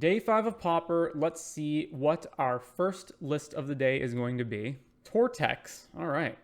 Day 5 of Pauper. Let's see what our first list of the day is going to be. Tortex. All right.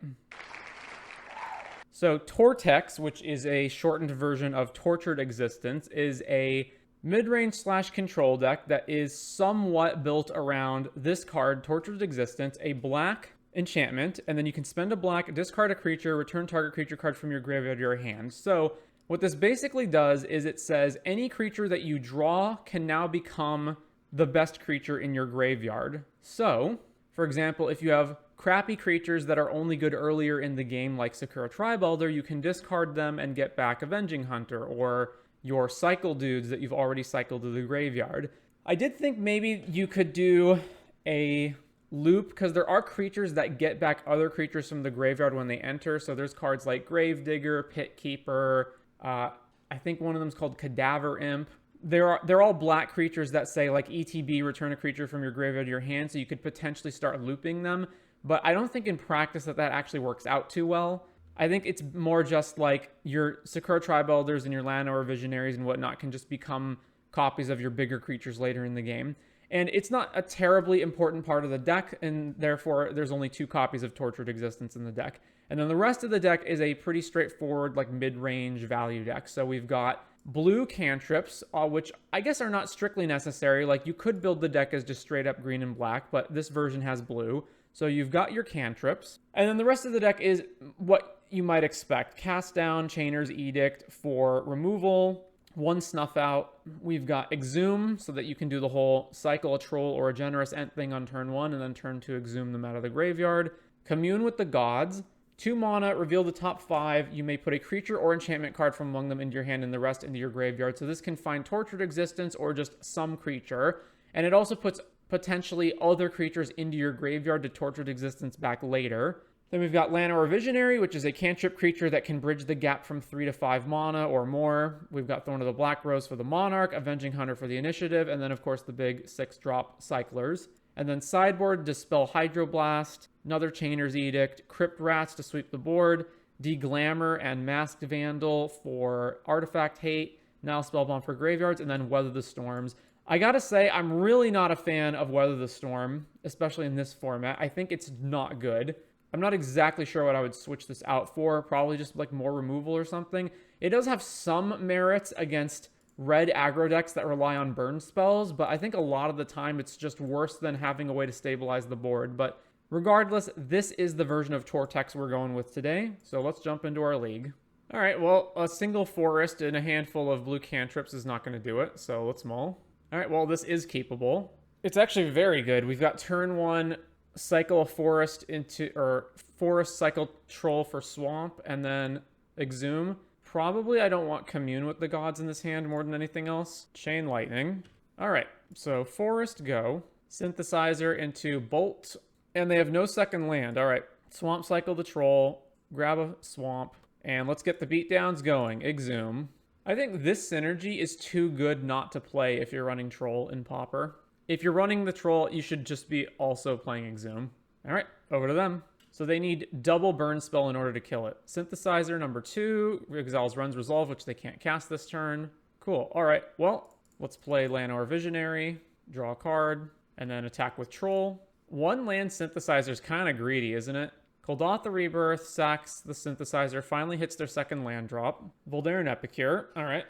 So Tortex, which is a shortened version of Tortured Existence, is a mid-range / control deck that is somewhat built around this card, Tortured Existence, a black enchantment, and then you can spend a black, discard a creature, return target creature card from your graveyard to your hand. So what this basically does is it says any creature that you draw can now become the best creature in your graveyard. So, for example, if you have crappy creatures that are only good earlier in the game, like Sakura Tribe Elder, you can discard them and get back Avenging Hunter, or your cycle dudes that you've already cycled to the graveyard. I did think maybe you could do a loop, because there are creatures that get back other creatures from the graveyard when they enter. So there's cards like Gravedigger, Pit Keeper, I think one of them is called Cadaver Imp. They're all black creatures that say like ETB, return a creature from your graveyard to your hand, so you could potentially start looping them. But I don't think in practice that actually works out too well. I think it's more just like your Sakura Tribe Elders and your Llanowar Visionaries and whatnot can just become copies of your bigger creatures later in the game. And it's not a terribly important part of the deck, and therefore there's only 2 copies of Tortured Existence in the deck. And then the rest of the deck is a pretty straightforward, like mid-range value deck. So we've got blue cantrips, which I guess are not strictly necessary. Like you could build the deck as just straight up green and black, but this version has blue. So you've got your cantrips. And then the rest of the deck is what you might expect. Cast Down, Chainer's Edict for removal, 1 Snuff Out. We've got Exhume, so that you can do the whole cycle a troll or a generous ent thing on turn 1, and then turn 2 exhume them out of the graveyard. Commune with the Gods. 2 mana, reveal the top 5. You may put a creature or enchantment card from among them into your hand and the rest into your graveyard. So this can find Tortured Existence or just some creature. And it also puts potentially other creatures into your graveyard to Tortured Existence back later. Then we've got Llanowar Visionary, which is a cantrip creature that can bridge the gap from 3 to 5 mana or more. We've got Thorn of the Black Rose for the Monarch, Avenging Hunter for the Initiative, and then of course the big 6-drop Cyclers. And then sideboard, Dispel Hydroblast, another Chainer's Edict, Crypt Rats to sweep the board, Deglamour and Masked Vandal for Artifact Hate, Nile Spellbomb for graveyards, and then Weather the Storms. I gotta say, I'm really not a fan of Weather the Storm, especially in this format. I think it's not good. I'm not exactly sure what I would switch this out for. Probably just like more removal or something. It does have some merits against red aggro decks that rely on burn spells, but I think a lot of the time it's just worse than having a way to stabilize the board. But regardless, this is the version of Tortex we're going with today. So let's jump into our league. All right, well, a single forest and a handful of blue cantrips is not going to do it, so let's mull. All right, well, this is keepable. It's actually very good. We've got turn 1, cycle a forest into, or forest cycle troll for swamp, and then exhume. Probably I don't want Commune with the Gods in this hand more than anything else. Chain Lightning. All right, so forest go. Synthesizer into bolt, and they have no second land. All right, swamp cycle the troll, grab a swamp, and let's get the beatdowns going. Exhume. I think this synergy is too good not to play if you're running troll in Pauper. If you're running the troll, you should just be also playing Exhume. All right, over to them. So they need double burn spell in order to kill it. Synthesizer number 2, exiles Run's Resolve, which they can't cast this turn. Cool. All right, well, let's play Llanowar Visionary, draw a card, and then attack with Troll. 1 land Synthesizer is kind of greedy, isn't it? Kuldotha Rebirth sacks the Synthesizer, finally hits their second land drop. Voldaren Epicure. All right.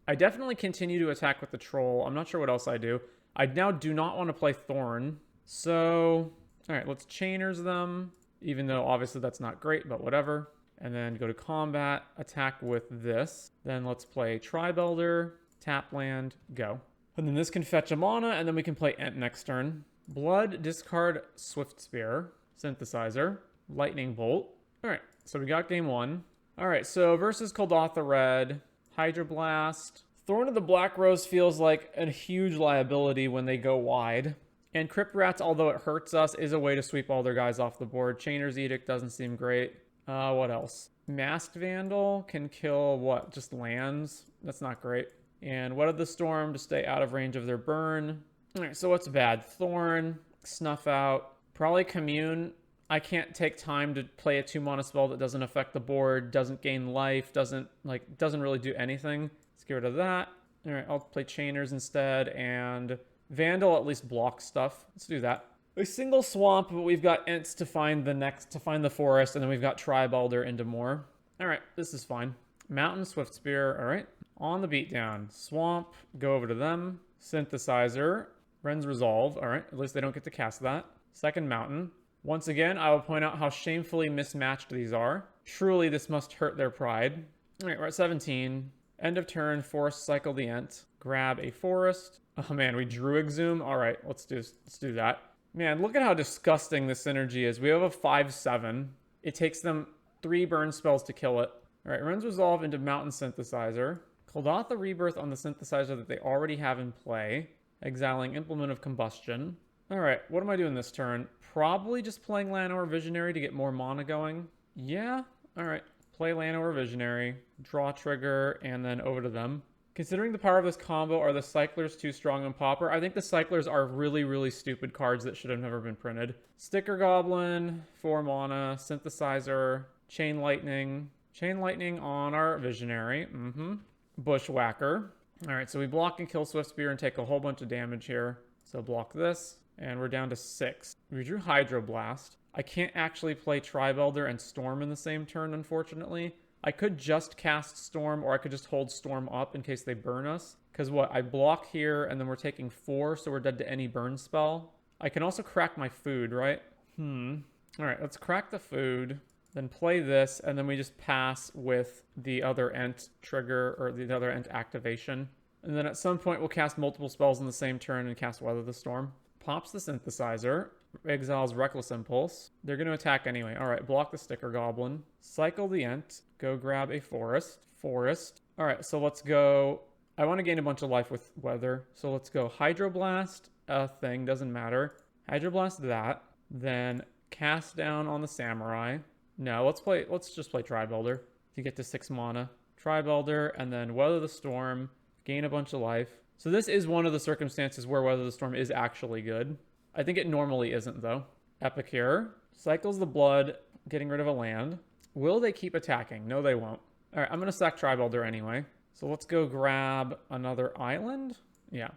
I definitely continue to attack with the Troll. I'm not sure what else I do. I now do not want to play Thorn. So, all right, let's Chainers them, even though obviously that's not great, but whatever. And then go to combat, attack with this. Then let's play Tribe Elder, tap land, go. And then this can fetch a mana, and then we can play Ent next turn. Blood, discard Swift Spear, Synthesizer, Lightning Bolt. All right, so we got game 1. All right, so versus Kuldotha Red, Hydroblast. Thorn of the Black Rose feels like a huge liability when they go wide. And Crypt Rats, although it hurts us, is a way to sweep all their guys off the board. Chainer's Edict doesn't seem great. What else? Masked Vandal can kill, what? Just lands? That's not great. And Weather the Storm to stay out of range of their burn. All right, so what's bad? Thorn, Snuff Out, probably Commune. I can't take time to play a 2-mana spell that doesn't affect the board, doesn't gain life, doesn't really do anything. Let's get rid of that. All right, I'll play Chainers instead, and Vandal at least blocks stuff. Let's do that. A single swamp, but we've got Ents to find the forest, and then we've got Tribalder into more. All right, this is fine. Mountain, Swift Spear, all right. On the beatdown. Swamp, go over to them. Synthesizer, Ren's Resolve, all right. At least they don't get to cast that. Second Mountain. Once again, I will point out how shamefully mismatched these are. Truly, this must hurt their pride. All right, we're at 17. End of turn, Forest Cycle the Ent. Grab a Forest. Oh man, we drew Exhume. All right, let's do that. Man, look at how disgusting this synergy is. We have a 5/7. It takes them 3 burn spells to kill it. All right, Ren's Resolve into Mountain Synthesizer. Kuldotha Rebirth on the Synthesizer that they already have in play. Exiling Implement of Combustion. All right, what am I doing this turn? Probably just playing Llanowar Visionary to get more mana going. Yeah, all right. Play Llanowar Visionary, draw trigger, and then over to them. Considering the power of this combo, are the Cyclers too strong on Pauper? I think the Cyclers are really, really stupid cards that should have never been printed. Sticker Goblin, 4 mana, Synthesizer, Chain Lightning. Chain Lightning on our Visionary. Bushwhacker. All right, so we block and kill Swift Spear and take a whole bunch of damage here. So block this, and we're down to 6. We drew Hydroblast. I can't actually play Tribalder and Storm in the same turn, unfortunately. I could just cast Storm, or I could just hold Storm up in case they burn us. Because what? I block here, and then we're taking 4, so we're dead to any burn spell. I can also crack my food, right? All right, let's crack the food, then play this, and then we just pass with the other Ent trigger, or the other Ent activation. And then at some point, we'll cast multiple spells in the same turn and cast Weather the Storm. Pops the Synthesizer. Exiles Reckless Impulse. They're going to attack anyway. All right, block the Sticker Goblin. Cycle the Ent. Go grab a Forest. All right, so let's go. I want to gain a bunch of life with Weather. So let's go Hydroblast, a thing, doesn't matter. Hydroblast that. Then cast down on the Samurai. No, let's just play Tribalder to get to 6 mana. Tribalder, and then Weather the Storm. Gain a bunch of life. So this is one of the circumstances where Weather the Storm is actually good. I think it normally isn't, though. Epicure. Cycles the blood, getting rid of a land. Will they keep attacking? No, they won't. All right, I'm going to sack Tribalder anyway. So let's go grab another island. Yeah.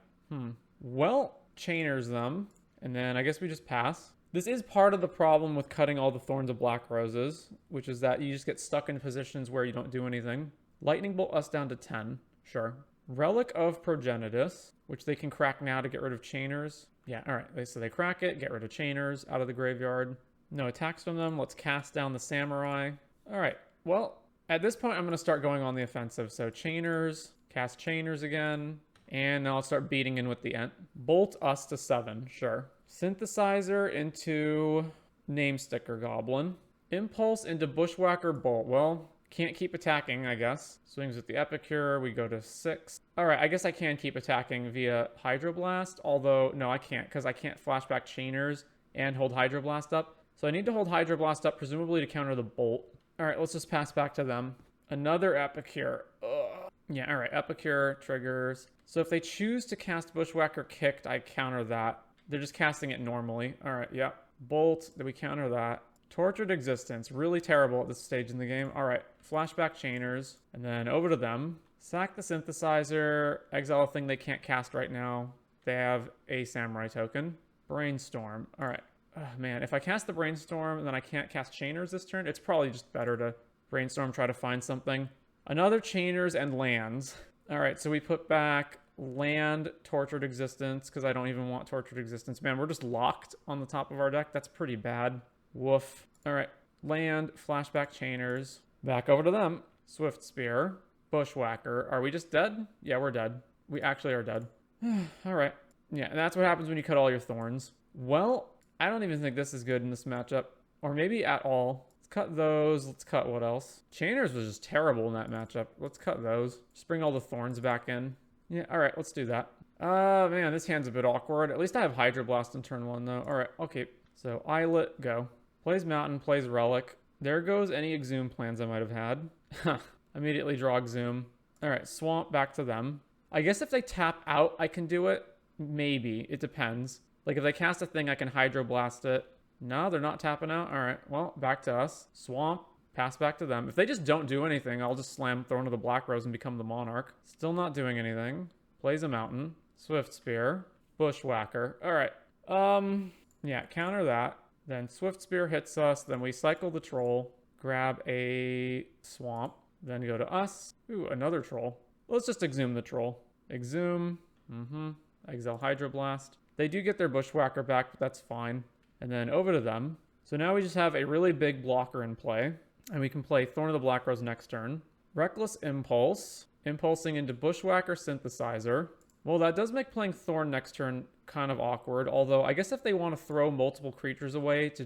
Well, Chainers them. And then I guess we just pass. This is part of the problem with cutting all the Thorns of Black Roses, which is that you just get stuck in positions where you don't do anything. Lightning Bolt us down to 10. Sure. Relic of Progenitus, which they can crack now to get rid of Chainers. Yeah, all right. So they crack it, get rid of Chainers out of the graveyard. No attacks from them. Let's cast down the Samurai. All right. Well, at this point, I'm going to start going on the offensive. So Chainers, cast Chainers again, and now I'll start beating in with the Ent. Bolt us to 7. Sure. Synthesizer into Name Sticker Goblin. Impulse into Bushwhacker Bolt. Well, can't keep attacking, I guess. Swings with the Epicure. We go to 6. All right, I guess I can keep attacking via Hydroblast. Although, no, I can't, because I can't flashback Chainers and hold Hydroblast up. So I need to hold Hydroblast up, presumably to counter the Bolt. All right, let's just pass back to them. Another Epicure. Ugh. Yeah, all right, Epicure triggers. So if they choose to cast Bushwhacker Kicked, I counter that. They're just casting it normally. All right, yeah. Bolt, then we counter that. Tortured Existence, really terrible at this stage in the game. All right, flashback Chainers, and then over to them. Sack the Synthesizer, exile a thing they can't cast right now. They have a Samurai token. Brainstorm, all right. Oh, man, if I cast the Brainstorm and then I can't cast Chainers this turn, it's probably just better to Brainstorm, try to find something. Another Chainers and lands. All right, so we put back land, Tortured Existence, because I don't even want Tortured Existence. Man, we're just locked on the top of our deck. That's pretty bad. Woof. All right. Land, flashback Chainers. Back over to them. Swift Spear. Bushwhacker. Are we just dead? Yeah, we're dead. We actually are dead. All right. Yeah, and that's what happens when you cut all your thorns. Well, I don't even think this is good in this matchup. Or maybe at all. Let's cut those. Let's cut what else? Chainers was just terrible in that matchup. Let's cut those. Just bring all the thorns back in. Yeah, all right. Let's do that. Man, this hand's a bit awkward. At least I have Hydroblast in turn 1, though. All right. Okay. So, Islet, go. Plays Mountain, plays Relic. There goes any Exhume plans I might have had. Immediately draw Exhume. All right, Swamp, back to them. I guess if they tap out, I can do it. Maybe. It depends. Like, if they cast a thing, I can Hydroblast it. No, they're not tapping out. All right, well, back to us. Swamp, pass back to them. If they just don't do anything, I'll just slam Throne of the Black Rose and become the Monarch. Still not doing anything. Plays a mountain. Swift Spear. Bushwhacker. All right. Yeah, counter that. Then Swift Spear hits us. Then we cycle the troll. Grab a swamp. Then go to us. Ooh, another troll. Let's just exhume the troll. Exhume. Exile Hydroblast. They do get their Bushwhacker back, but that's fine. And then over to them. So now we just have a really big blocker in play. And we can play Thorn of the Black Rose next turn. Reckless Impulse. Impulsing into Bushwhacker Synthesizer. Well, that does make playing Thorn next turn kind of awkward. Although, I guess if they want to throw multiple creatures away to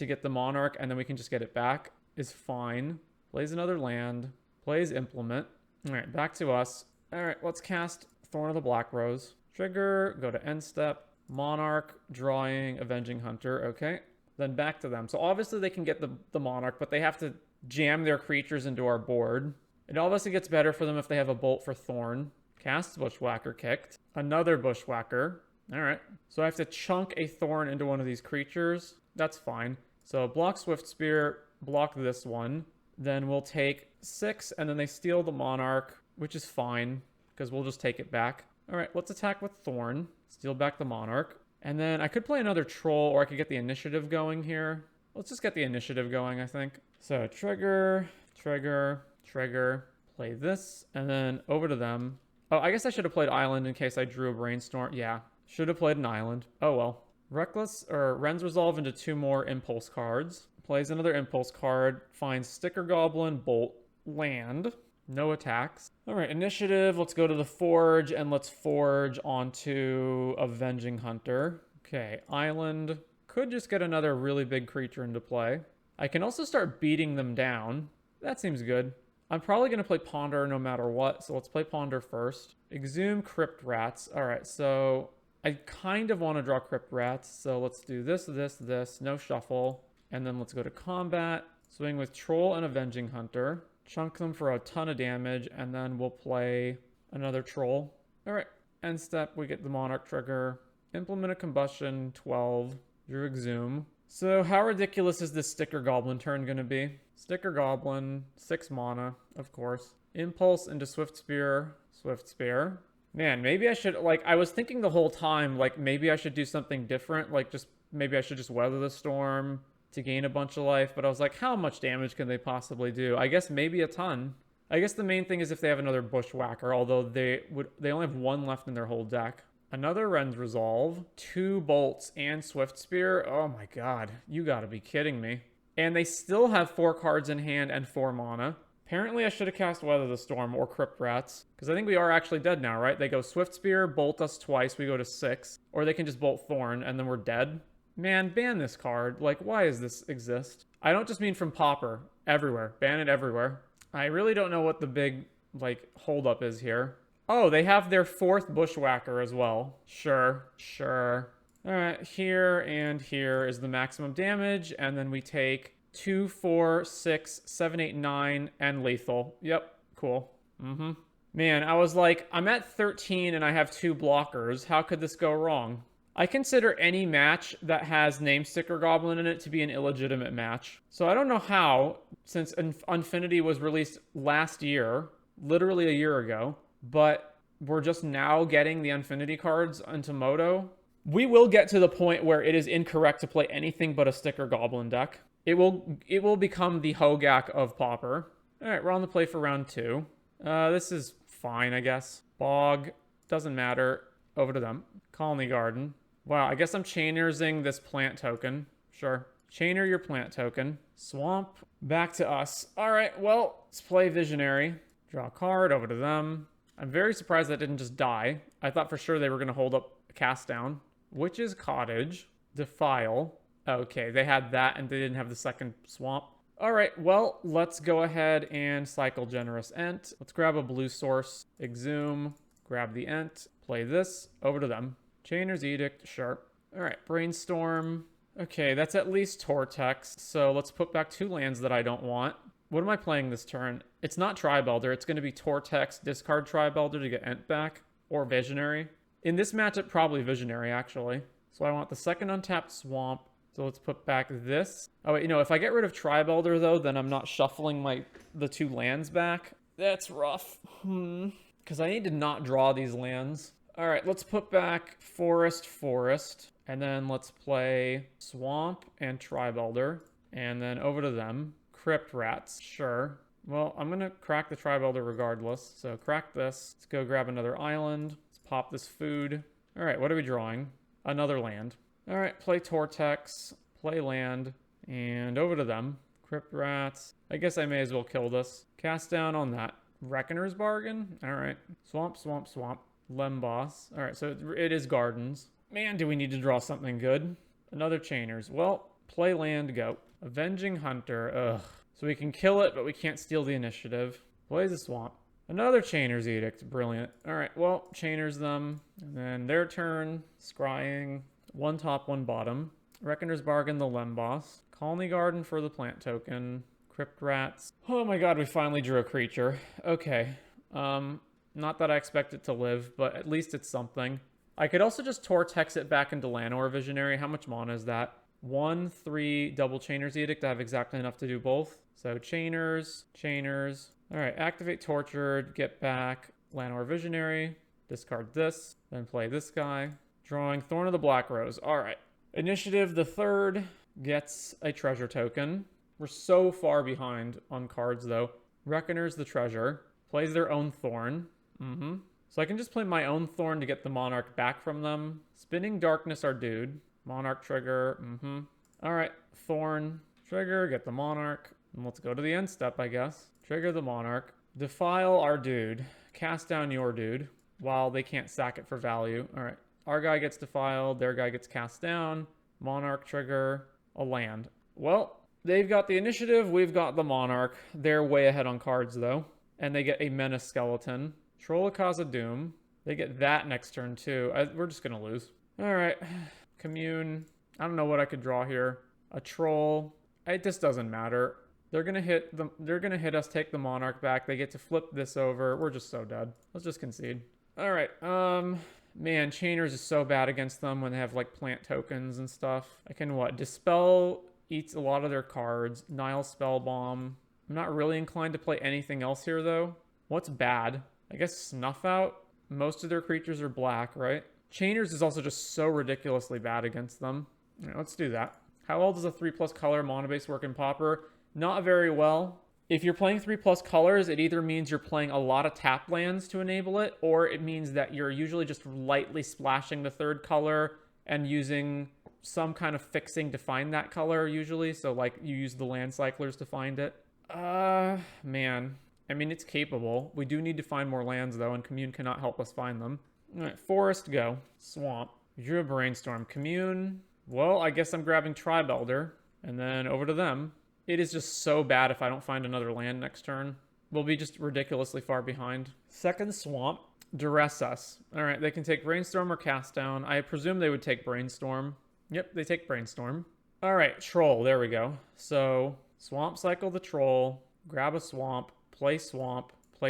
get the Monarch and then we can just get it back is fine. Plays another land. Plays Implement. All right, back to us. All right, let's cast Thorn of the Black Rose. Trigger, go to end step. Monarch, drawing, Avenging Hunter. Okay, then back to them. So obviously they can get the Monarch, but they have to jam their creatures into our board. It obviously gets better for them if they have a Bolt for Thorn. Cast Bushwhacker kicked. Another Bushwhacker. All right. So I have to chunk a Thorn into one of these creatures. That's fine. So block Swift Spear, block this one. Then we'll take 6, and then they steal the Monarch, which is fine, because we'll just take it back. All right, let's attack with Thorn. Steal back the Monarch. And then I could play another Troll, or I could get the initiative going here. Let's just get the initiative going, I think. So trigger, trigger, trigger. Play this, and then over to them. Oh, I guess I should have played Island in case I drew a Brainstorm. Yeah, should have played an Island. Oh well. Reckless, or Ren's Resolve into 2 more Impulse cards. Plays another Impulse card. Finds Sticker Goblin, Bolt, land. No attacks. All right, initiative. Let's go to the Forge, and let's forge onto Avenging Hunter. Okay, Island. Could just get another really big creature into play. I can also start beating them down. That seems good. I'm probably going to play Ponder no matter what, so let's play Ponder first. Exhume Crypt Rats. All right, so I kind of want to draw Crypt Rats, so let's do this, this, this. No shuffle. And then let's go to combat. Swing with Troll and Avenging Hunter. Chunk them for a ton of damage, and then we'll play another Troll. All right, end step, we get the Monarch trigger. Implement a Combustion, 12. Drew Exhume. So how ridiculous is this Sticker Goblin turn going to be? Sticker Goblin, 6 mana, of course. Impulse into Swift Spear, Swift Spear. Man, maybe I should, like, I was thinking the whole time, like, maybe I should do something different. Like, maybe I should just Weather the Storm to gain a bunch of life. But I was like, how much damage can they possibly do? I guess maybe a ton. I guess the main thing is if they have another Bushwhacker, although they only have 1 left in their whole deck. Another Ren's Resolve, 2 Bolts, and Swift Spear. Oh my god, you gotta be kidding me. And they still have 4 cards in hand and 4 mana. Apparently I should have cast Weather the Storm or Crypt Rats, because I think we are actually dead now, right? They go Swift Spear, Bolt us twice, we go to 6. Or they can just Bolt Thorn, and then we're dead. Man, ban this card. Like, why does this exist? I don't just mean from Pauper. Everywhere. Ban it everywhere. I really don't know what the big, like, holdup is here. Oh, they have their 4th Bushwhacker as well. Sure, sure. All right, here and here is the maximum damage, and then we take 2, 4, 6, 7, 8, 9, and lethal. Yep, cool. Man, I was like, I'm at 13 and I have 2 blockers. How could this go wrong? I consider any match that has Name Sticker Goblin in it to be an illegitimate match. So I don't know how, since Infinity was released last year, literally a year ago, but we're just now getting the Infinity cards into Moto. We will get to the point where it is incorrect to play anything but a Sticker Goblin deck. It will become the Hogak of Pauper. All right, we're on the play for round 2. This is fine, I guess. Bog, doesn't matter. Over to them. Colony Garden. Wow, I guess I'm chainersing this plant token. Sure. Chainer your plant token. Swamp. Back to us. All right, well, let's play Visionary. Draw a card. Over to them. I'm very surprised that didn't just die. I thought for sure they were going to hold up a cast down. Witch's Cottage. Defile. Okay, they had that and they didn't have the second swamp. All right, well, let's go ahead and cycle Generous Ent. Let's grab a blue source. Exhume. Grab the Ent. Play this. Over to them. Chainer's Edict. Sure. All right, Brainstorm. Okay, that's at least Tortex. So let's put back 2 lands that I don't want. What am I playing this turn? It's not Tribelder. It's going to be Tortex, discard Tribelder to get Ent back, or Visionary. In this matchup, probably Visionary, actually. So I want the second untapped Swamp. So let's put back this. Oh, wait, if I get rid of Tribelder, though, then I'm not shuffling the 2 lands back. That's rough. because I need to not draw these lands. All right, let's put back Forest, and then let's play Swamp and Tribe Elder, and then over to them. Crypt Rats, sure. Well, I'm going to crack the Tribe Elder regardless, so crack this. Let's go grab another island. Let's pop this food. All right, what are we drawing? Another land. All right, play Tortex, play land, and over to them. Crypt Rats. I guess I may as well kill this. Cast down on that. Reckoner's Bargain? All right. Swamp. Lemboss. All right, so it is gardens. Man, do we need to draw something good. Another Chainers. Well, play land, go. Avenging Hunter. Ugh. So we can kill it, but we can't steal the initiative. Plays a Swamp. Another Chainer's Edict. Brilliant. All right, well, Chainers them. And then their turn. Scrying. One top, one bottom. Reckoner's Bargain, the Lemboss. Colony Garden for the plant token. Crypt Rats. Oh my god, we finally drew a creature. Okay. Not that I expect it to live, but at least it's something. I could also just Tortex it back into Llanowar Visionary. How much mana is that? 1, 3, double Chainer's Edict. I have exactly enough to do both. So Chainers. All right, activate Tortured, get back Llanowar Visionary, discard this, then play this guy. Drawing Thorn of the Black Rose. All right. Initiative, the third, gets a treasure token. We're so far behind on cards, though. Reckoner's the treasure. Plays their own Thorn. So I can just play my own Thorn to get the Monarch back from them. Spinning Darkness, our dude. Monarch trigger. All right. Thorn. Trigger. Get the Monarch. And let's go to the end step, I guess. Trigger the Monarch. Defile our dude. Cast down your dude. While they can't sack it for value. All right. Our guy gets defiled. Their guy gets cast down. Monarch trigger. A land. Well, they've got the initiative. We've got the Monarch. They're way ahead on cards, though. And they get a Menace Skeleton. Troll of Khazad-dûm. They get that next turn, too. We're just going to lose. All right. Commune. I don't know what I could draw here. A Troll. It just doesn't matter. They're going to hit them. They're going to hit us, take the Monarch back. They get to flip this over. We're just so dead. Let's just concede. All right. Man, Chainers is so bad against them when they have, like, plant tokens and stuff. I can, what? Dispel eats a lot of their cards. Nile Spellbomb. I'm not really inclined to play anything else here, though. What's bad? I guess Snuff Out. Most of their creatures are black, right? Chainers is also just so ridiculously bad against them. All right, let's do that. How well does a 3+ color mana base work in Pauper? Not very well. If you're playing 3+ colors, it either means you're playing a lot of tap lands to enable it, or it means that you're usually just lightly splashing the third color and using some kind of fixing to find that color, usually. So, like, you use the land cyclers to find it. Man. I mean, it's capable. We do need to find more lands, though, and Commune cannot help us find them. All right, Forest, go. Swamp. Drew a Brainstorm. Commune. Well, I guess I'm grabbing Tribe Elder, and then over to them. It is just so bad if I don't find another land next turn. We'll be just ridiculously far behind. Second Swamp. Duress us. All right, they can take Brainstorm or Cast Down. I presume they would take Brainstorm. Yep, they take Brainstorm. All right, Troll. There we go. So, Swamp cycle the Troll. Grab a Swamp. Play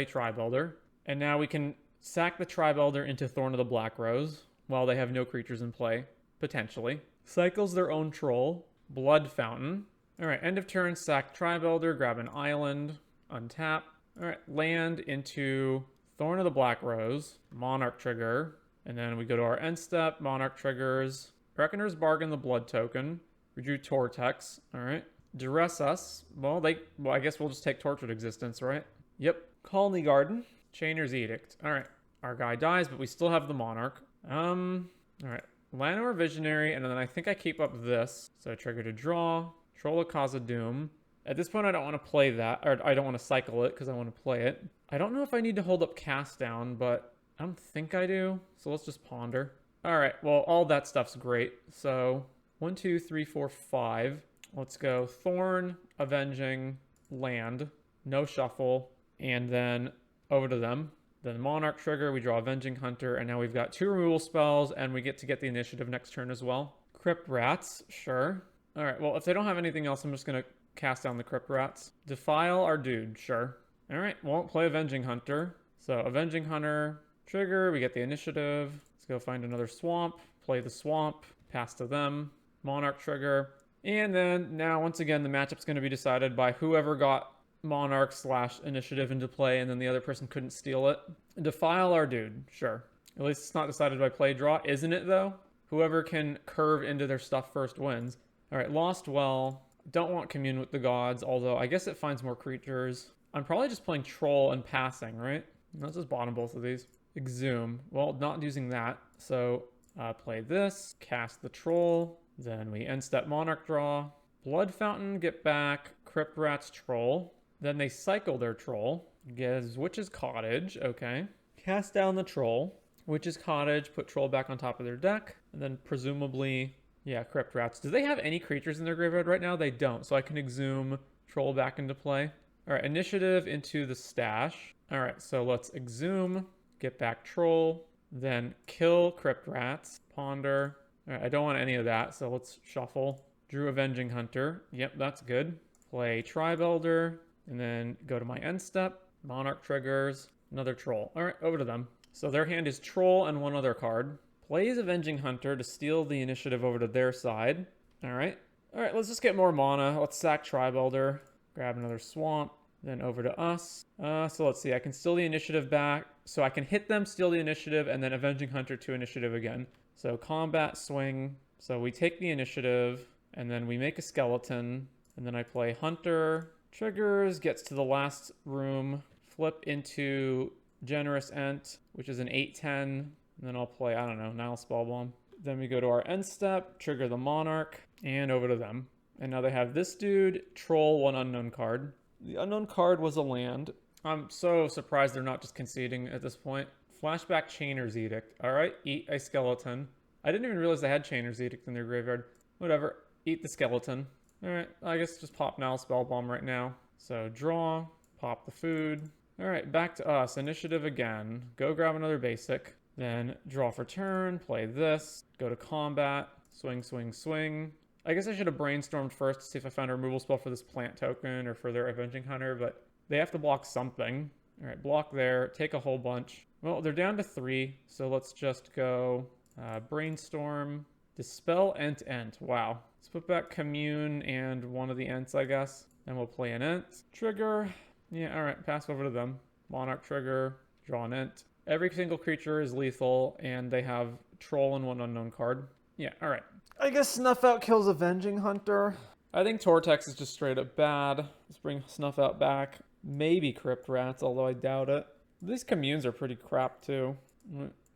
Tribe Elder. And now we can sack the Tribe Elder into Thorn of the Black Rose while they have no creatures in play, potentially. Cycles their own Troll. Blood Fountain. All right, end of turn, sack Tribe Elder, grab an island, untap. All right, land into Thorn of the Black Rose, Monarch trigger. And then we go to our end step, Monarch triggers. Reckoner's Bargain, the Blood token. We drew Tortex. All right. Duress us. Well, I guess we'll just take Tortured Existence, right? Yep. Colony Garden. Chainer's Edict. All right. Our guy dies, but we still have the Monarch. All right. Llanowar Visionary, and then I think I keep up this. So trigger to draw. Troll of Khazad-dûm. At this point, I don't want to play that, or I don't want to cycle it because I want to play it. I don't know if I need to hold up Cast Down, but I don't think I do. So let's just ponder. All right. Well, all that stuff's great. So 1, 2, 3, 4, 5. Let's go Thorn, Avenging, Land, no shuffle, and then over to them. Then Monarch trigger, we draw Avenging Hunter, and now we've got 2 removal spells, and we get to get the initiative next turn as well. Crypt Rats, sure. All right, well, if they don't have anything else, I'm just going to cast down the Crypt Rats. Defile our dude, sure. All right, won't play Avenging Hunter. So Avenging Hunter, trigger, we get the initiative. Let's go find another Swamp, play the Swamp, pass to them. Monarch trigger. And then now, once again, the matchup's going to be decided by whoever got Monarch / initiative into play, and then the other person couldn't steal it. Defile our dude, sure. At least it's not decided by play draw, isn't it though? Whoever can curve into their stuff first wins. All right, Lost Well. Don't want Commune with the Gods, although I guess it finds more creatures. I'm probably just playing Troll and passing, right? Let's just bottom both of these. Exhume. Well, not using that. So play this, cast the Troll. Then we end step Monarch draw. Blood Fountain, get back. Crypt Rats, Troll. Then they cycle their Troll. Gives Witch's Cottage, okay. Cast down the Troll. Witch's Cottage, put Troll back on top of their deck. And then presumably, yeah, Crypt Rats. Do they have any creatures in their graveyard right now? They don't, so I can exhume Troll back into play. All right, initiative into the stash. All right, so let's exhume, get back Troll, then kill Crypt Rats, ponder. All right, I don't want any of that, so let's shuffle. Drew Avenging Hunter. Yep, that's good. Play Tribe Elder, and then go to my end step. Monarch triggers, another Troll. All right, over to them. So their hand is Troll and one other card. Plays Avenging Hunter to steal the initiative over to their side. All right, let's just get more mana. Let's sack Tribe Elder, grab another Swamp, then over to us. So let's see, I can steal the initiative back. So I can hit them, steal the initiative, and then Avenging Hunter to initiative again. So combat, swing. So we take the initiative, and then we make a skeleton, and then I play Hunter. Triggers, gets to the last room, flip into Generous Ent, which is an 8/10. And then I'll play, I don't know, Nile Spellbomb. Then we go to our end step, trigger the Monarch, and over to them. And now they have this dude, Troll, one unknown card. The unknown card was a land. I'm so surprised they're not just conceding at this point. Flashback Chainer's Edict. All right, eat a skeleton. I didn't even realize they had Chainer's Edict in their graveyard. Whatever, eat the skeleton. All right, I guess just pop Nile Spellbomb right now. So draw, pop the food. All right, back to us. Initiative again. Go grab another basic. Then draw for turn, play this, go to combat, swing, swing, swing. I guess I should have brainstormed first to see if I found a removal spell for this plant token or for their Avenging Hunter, but they have to block something. All right, block there, take a whole bunch. Well, they're down to 3, so let's just go brainstorm, dispel, Ent. Wow. Let's put back Commune and one of the Ents, I guess. Then we'll play an Ent. Trigger. Yeah, all right, pass over to them. Monarch trigger, draw an Ent. Every single creature is lethal, and they have Troll and one unknown card. Yeah, all right. I guess Snuff Out kills Avenging Hunter. I think Tortex is just straight up bad. Let's bring Snuff Out back. Maybe Crypt Rats, although I doubt it. These communes are pretty crap, too.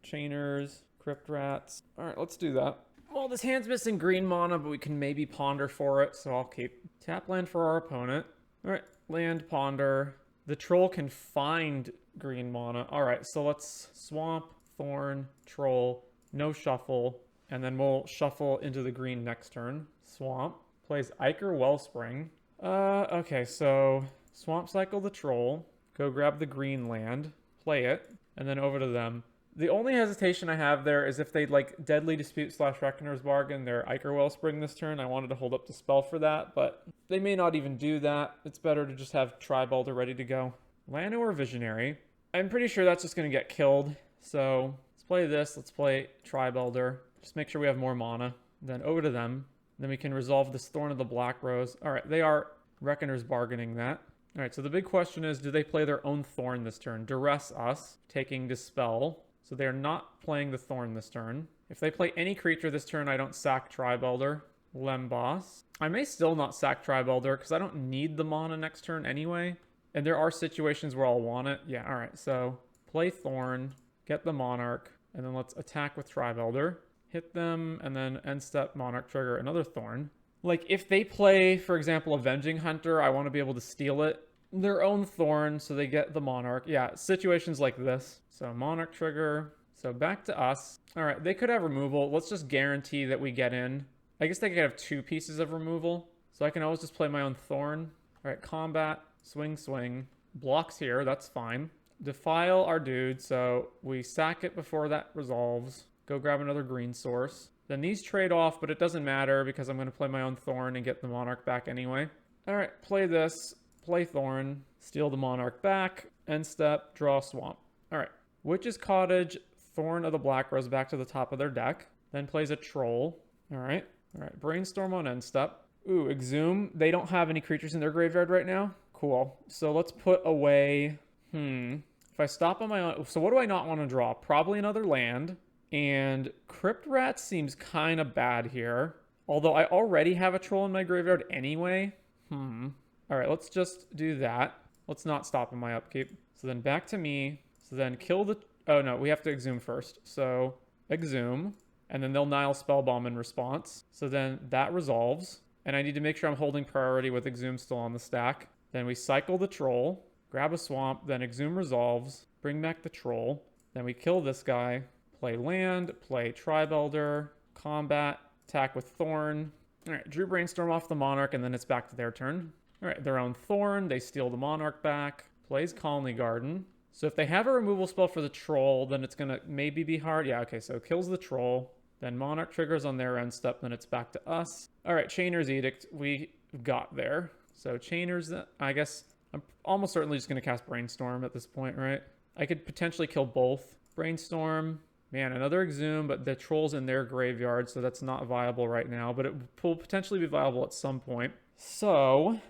Chainers, Crypt Rats. All right, let's do that. Well, this hand's missing green mana, but we can maybe ponder for it, so I'll keep. Tap land for our opponent. All right, land, ponder. The Troll can find green mana. All right, so let's Swamp, Thorn, Troll, no shuffle, and then we'll shuffle into the green next turn. Swamp, plays Ichor Wellspring. Okay, so Swamp cycle the Troll, go grab the green land, play it, and then over to them. The only hesitation I have there is if they'd like Deadly Dispute / Reckoner's Bargain, their Ichor Wellspring this turn. I wanted to hold up the spell for that, but they may not even do that. It's better to just have Tribe Elder ready to go. Llanowar Visionary. I'm pretty sure that's just going to get killed. So let's play this. Let's play Tribe Elder. Just make sure we have more mana. Then over to them. Then we can resolve this Thorn of the Black Rose. All right, they are Reckoner's Bargaining that. All right, so the big question is, do they play their own Thorn this turn? Duress us, taking Dispel. So they're not playing the Thorn this turn. If they play any creature this turn, I don't sack Tribe Elder. Lemboss. I may still not sack Tribe Elder because I don't need the mana next turn anyway. And there are situations where I'll want it. Yeah, all right. So play Thorn, get the Monarch, and then let's attack with Tribe Elder. Hit them, and then end step Monarch trigger another Thorn. Like if they play, for example, Avenging Hunter, I want to be able to steal it. Their own Thorn, so they get the Monarch. Yeah, situations like this. So Monarch trigger. So back to us. All right, they could have removal. Let's just guarantee that we get in. I guess they could have 2 pieces of removal. So I can always just play my own Thorn. All right, combat, swing, swing. Blocks here, that's fine. Defile our dude, so we sack it before that resolves. Go grab another green source. Then these trade off, but it doesn't matter because I'm going to play my own Thorn and get the Monarch back anyway. All right, play this. Play Thorn, steal the Monarch back, end step, draw Swamp. All right, Witch's Cottage, Thorn of the Black Rose back to the top of their deck. Then plays a Troll. All right, Brainstorm on end step. Ooh, Exhume. They don't have any creatures in their graveyard right now. cool. So let's put away, if I stop on my own, so what do I not want to draw? Probably another land, and Crypt Rat seems kind of bad here. Although I already have a troll in my graveyard anyway. All right, let's just do that. Let's not stop in my upkeep. So then back to me. So then kill the, oh no, we have to exhume first. So exhume, and then they'll Nile Spellbomb in response. So then that resolves. And I need to make sure I'm holding priority with exhume still on the stack. Then we cycle the troll, grab a swamp, then exhume resolves, bring back the troll. Then we kill this guy, play land, play Tribe Elder, combat, attack with Thorn. All right, drew Brainstorm off the Monarch, and then it's back to their turn. All right, their own Thorn, they steal the Monarch back, plays Colony Garden. So if they have a removal spell for the troll, then it's gonna maybe be hard. Yeah, okay, so kills the troll. Then Monarch triggers on their end step, then it's back to us. All right, Chainer's Edict, we got there. So Chainer's, I guess, I'm almost certainly just gonna cast Brainstorm at this point, right? I could potentially kill both. Brainstorm, man, another Exhume, but the troll's in their graveyard, so that's not viable right now, but it will potentially be viable at some point. So,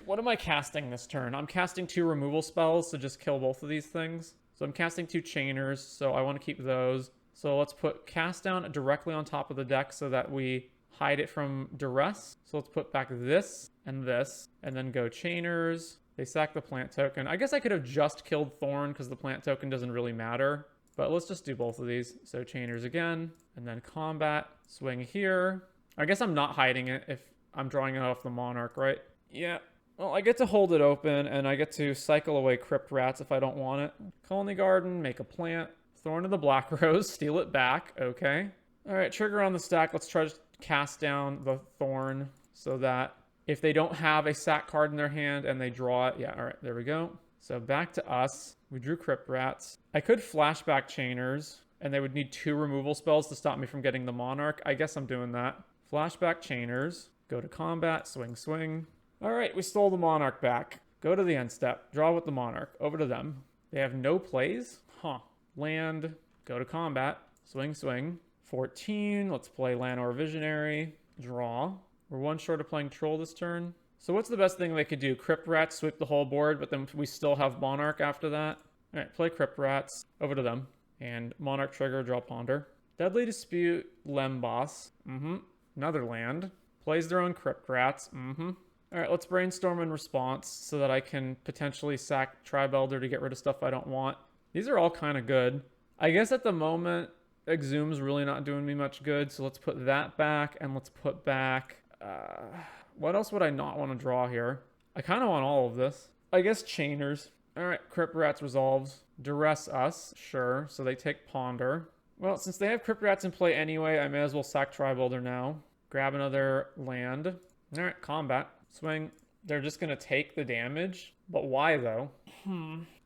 what am I casting this turn? I'm casting 2 removal spells to just kill both of these things. So I'm casting 2 Chainers, so I want to keep those. So let's put Cast Down directly on top of the deck so that we hide it from duress. So let's put back this, and then go Chainers. They sack the plant token. I guess I could have just killed Thorn because the plant token doesn't really matter. But let's just do both of these. So Chainers again, and then combat, swing here. I guess I'm not hiding it if I'm drawing it off the Monarch, right? Yeah. Well, I get to hold it open, and I get to cycle away Crypt Rats if I don't want it. Colony Garden, make a plant. Thorn of the Black Rose, steal it back. Okay. All right, trigger on the stack. Let's try to cast down the Thorn so that if they don't have a sack card in their hand and they draw it. Yeah, all right, there we go. So back to us. We drew Crypt Rats. I could flashback Chainers, and they would need 2 removal spells to stop me from getting the Monarch. I guess I'm doing that. Flashback Chainers. Go to combat. Swing, swing. All right, we stole the Monarch back. Go to the end step. Draw with the Monarch. Over to them. They have no plays? Huh. Land. Go to combat. Swing, swing. 14. Let's play Lanor Visionary. Draw. We're 1 short of playing Troll this turn. So what's the best thing they could do? Crypt Rats, sweep the whole board, but then we still have Monarch after that. All right, play Crypt Rats. Over to them. And Monarch trigger, draw Ponder. Deadly Dispute, Lemboss. Another land. Plays their own Crypt Rats. All right, let's Brainstorm in response so that I can potentially sack Tribe Elder to get rid of stuff I don't want. These are all kind of good. I guess at the moment, Exhume's really not doing me much good, so let's put that back, and let's put back... what else would I not want to draw here? I kind of want all of this. I guess Chainers. All right, Crypt Rats resolves. Duress us, sure. So they take Ponder. Well, since they have Crypt Rats in play anyway, I may as well sack Tribe Elder now. Grab another land. All right, combat. Swing. They're just going to take the damage. But why, though?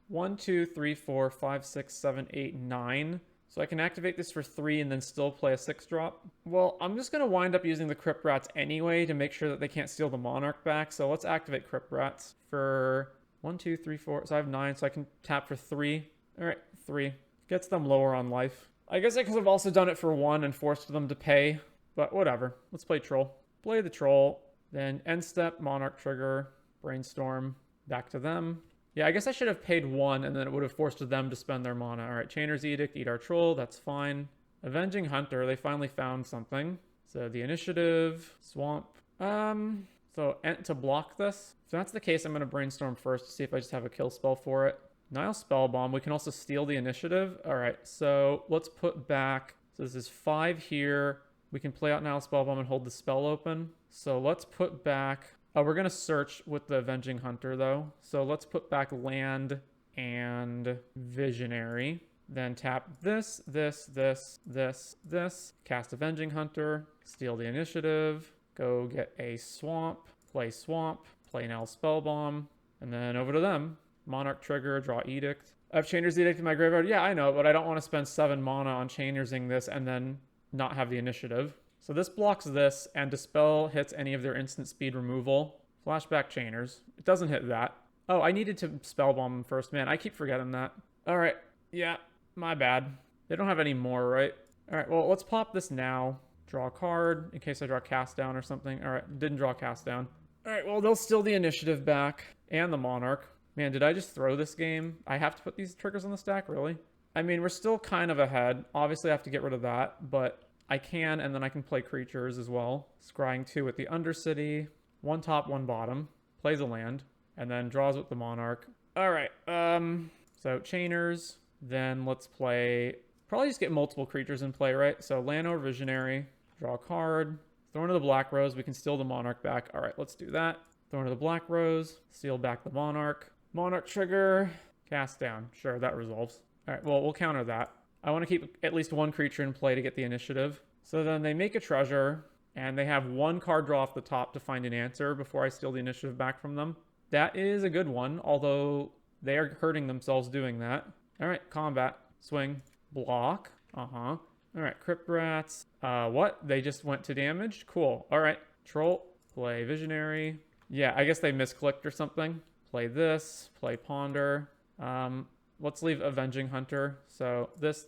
1, 2, 3, 4, 5, 6, 7, 8, 9. So I can activate this for 3 and then still play a 6-drop. Well, I'm just going to wind up using the Crypt Rats anyway to make sure that they can't steal the Monarch back. So let's activate Crypt Rats for 1, 2, 3, 4. So I have 9, so I can tap for 3. All right, 3. Gets them lower on life. I guess I could have also done it for 1 and forced them to pay, but whatever. Let's play Troll. Play the Troll. Then end step, Monarch trigger, Brainstorm, back to them. Yeah, I guess I should have paid 1, and then it would have forced them to spend their mana. All right, Chainer's Edict, eat our Troll, that's fine. Avenging Hunter, they finally found something. So the initiative, Swamp. So Ent to block this. If that's the case, I'm going to Brainstorm first to see if I just have a kill spell for it. Nile Spellbomb, we can also steal the initiative. All right, so let's put back, so this is 5 here. We can play out Nile Spellbomb and hold the spell open. So let's put back... Oh, we're going to search with the Avenging Hunter, though. So let's put back Land and Visionary. Then tap this, this. Cast Avenging Hunter. Steal the initiative. Go get a Swamp. Play Nile Spellbomb. And then over to them. Monarch trigger, draw Edict. I have Chainer's Edict in my graveyard. Yeah, I know, but I don't want to spend 7 mana on Chainersing this and then not have the initiative. So this blocks this, and Dispel hits any of their instant speed removal. Flashback Chainers. It doesn't hit that. Oh, I needed to Spellbomb them first. Man, I keep forgetting that. All right. Yeah, my bad. They don't have any more, right? All right, well, let's pop this now. Draw a card in case I draw Cast Down or something. All right, didn't draw Cast Down. All right, well, they'll steal the initiative back and the Monarch. Man, did I just throw this game? I have to put these triggers on the stack, really? I mean, we're still kind of ahead. Obviously, I have to get rid of that, but I can, and then I can play creatures as well. Scrying 2 with the Undercity. 1 top, 1 bottom. Plays a land, and then draws with the Monarch. All right, so Chainers. Then let's play... Probably just get multiple creatures in play, right? So Llanowar Visionary. Draw a card. Throw into the Black Rose. We can steal the Monarch back. All right, let's do that. Throw into the Black Rose. Steal back the Monarch. Monarch trigger. Cast down. Sure, that resolves. All right, well, we'll counter that. I want to keep at least 1 creature in play to get the initiative. So then they make a treasure, and they have 1 card draw off the top to find an answer before I steal the initiative back from them. That is a good one, although they are hurting themselves doing that. All right, combat. Swing. Block. All right, Crypt Rats. What? They just went to damage? Cool. All right, Troll. Play Visionary. Yeah, I guess they misclicked or something. Play this. Play Ponder. Let's leave Avenging Hunter. So this.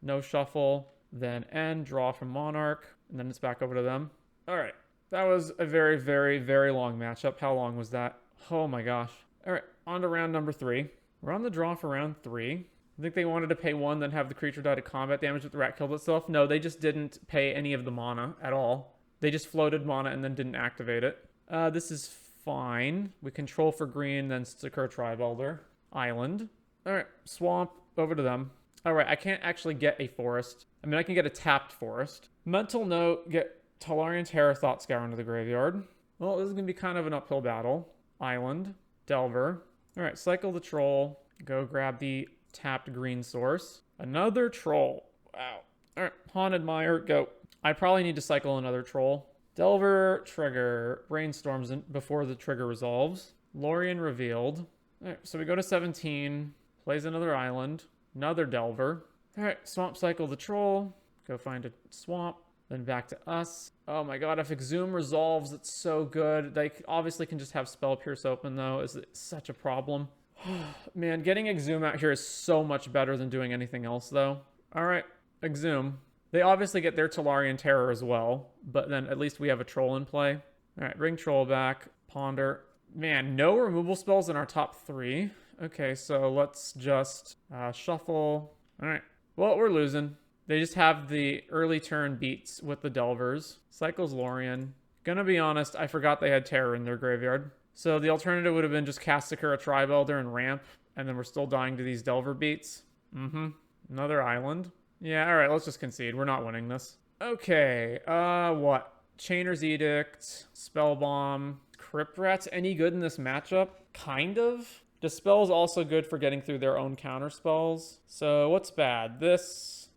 No shuffle. Then end. Draw from Monarch. And then it's back over to them. All right. That was a very, very, very long matchup. How long was that? Oh my gosh. All right. On to round number 3. We're on the draw for round 3. I think they wanted to pay 1, then have the creature die to combat damage if the rat killed itself. No, they just didn't pay any of the mana at all. They just floated mana and then didn't activate it. This is fine. We control for green, then Sakura Tribe Elder. Island. All right, swamp, over to them. All right, I can't actually get a forest. I mean, I can get a tapped forest. Mental note, get Tolarian Terror Thought Scour into the graveyard. Well, this is going to be kind of an uphill battle. Island, Delver. All right, cycle the troll. Go grab the tapped green source. Another troll. Wow. All right, Haunted Mire, go. I probably need to cycle another troll. Delver, trigger, brainstorms before the trigger resolves. Lorien revealed. All right, so we go to 17, plays another island, another Delver. All right, swamp cycle the troll, go find a swamp, then back to us. Oh my god, if Exhume resolves, it's so good. They obviously can just have Spell Pierce open though. Is it such a problem? Man, getting Exhume out here is so much better than doing anything else, though. All right, Exhume. They obviously get their Tolarian Terror as well, but then at least we have a troll in play. All right, bring troll back. Ponder. Man, no removal spells in our top 3. Okay, so let's just shuffle. All right, well, we're losing. They just have the early turn beats with the Delvers. Cycles Lorien. Gonna be honest, I forgot they had Terror in their graveyard. So the alternative would have been just cast Sakura Tribe Elder and ramp, and then we're still dying to these Delver beats. Another island. Yeah, all right, let's just concede. We're not winning this. Okay, what? Chainer's Edict, Spell Bomb, Crypt Rats. Any good in this matchup? Kind of. Dispel's also good for getting through their own counter spells. So what's bad? This.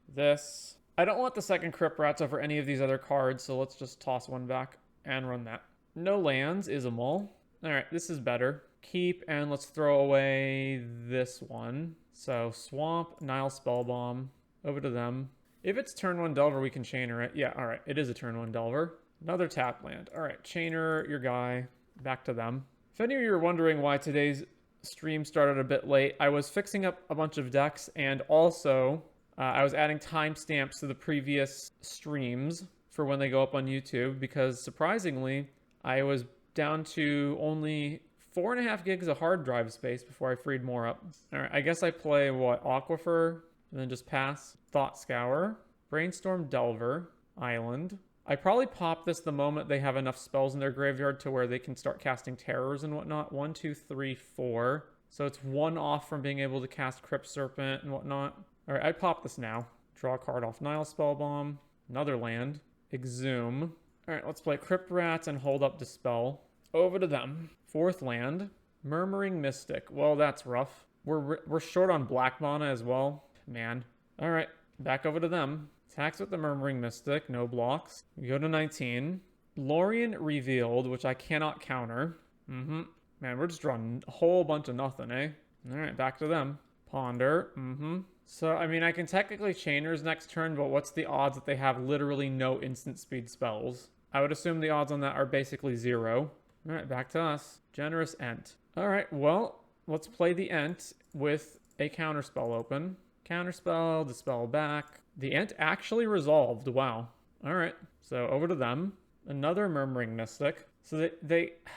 I don't want the second Crypt Rats over any of these other cards, so let's just toss 1 back and run that. No lands, Izamal. All right, this is better. Keep, and let's throw away this one. So Swamp, Nile Spellbomb, over to them. If it's turn 1 Delver, we can Chainer it. Yeah, all right, it is a turn 1 Delver. Another tap land. All right, Chainer your guy. Back to them. If any of you are wondering why today's stream started a bit late, I was fixing up a bunch of decks, and also I was adding timestamps to the previous streams for when they go up on YouTube, because surprisingly, I was down to only 4.5 gigs of hard drive space before I freed more up. All right, I guess I play, what, Aquifer, and then just pass. Thought Scour, Brainstorm Delver, Island. I probably pop this the moment they have enough spells in their graveyard to where they can start casting terrors and whatnot. 1, 2, 3, 4. So it's 1 off from being able to cast Crypt Serpent and whatnot. All right, I pop this now. Draw a card off Nile Spellbomb, another land, Exhume. All right, let's play Crypt Rats and hold up Dispel. Over to them. 4th land, Murmuring Mystic. Well, that's rough. We're short on black mana as well. Man. All right, back over to them. Attacks with the Murmuring Mystic, no blocks. We go to 19. Lorien Revealed, which I cannot counter. Man, we're just drawing a whole bunch of nothing, eh? All right, back to them. Ponder. So, I mean, I can technically Chainers next turn, but what's the odds that they have literally no instant speed spells? I would assume the odds on that are basically 0. All right, back to us. Generous Ent. All right, well, let's play the Ent with a counterspell open. Counterspell, Dispel back. The Ent actually resolved. Wow. All right, so over to them. Another Murmuring Mystic. So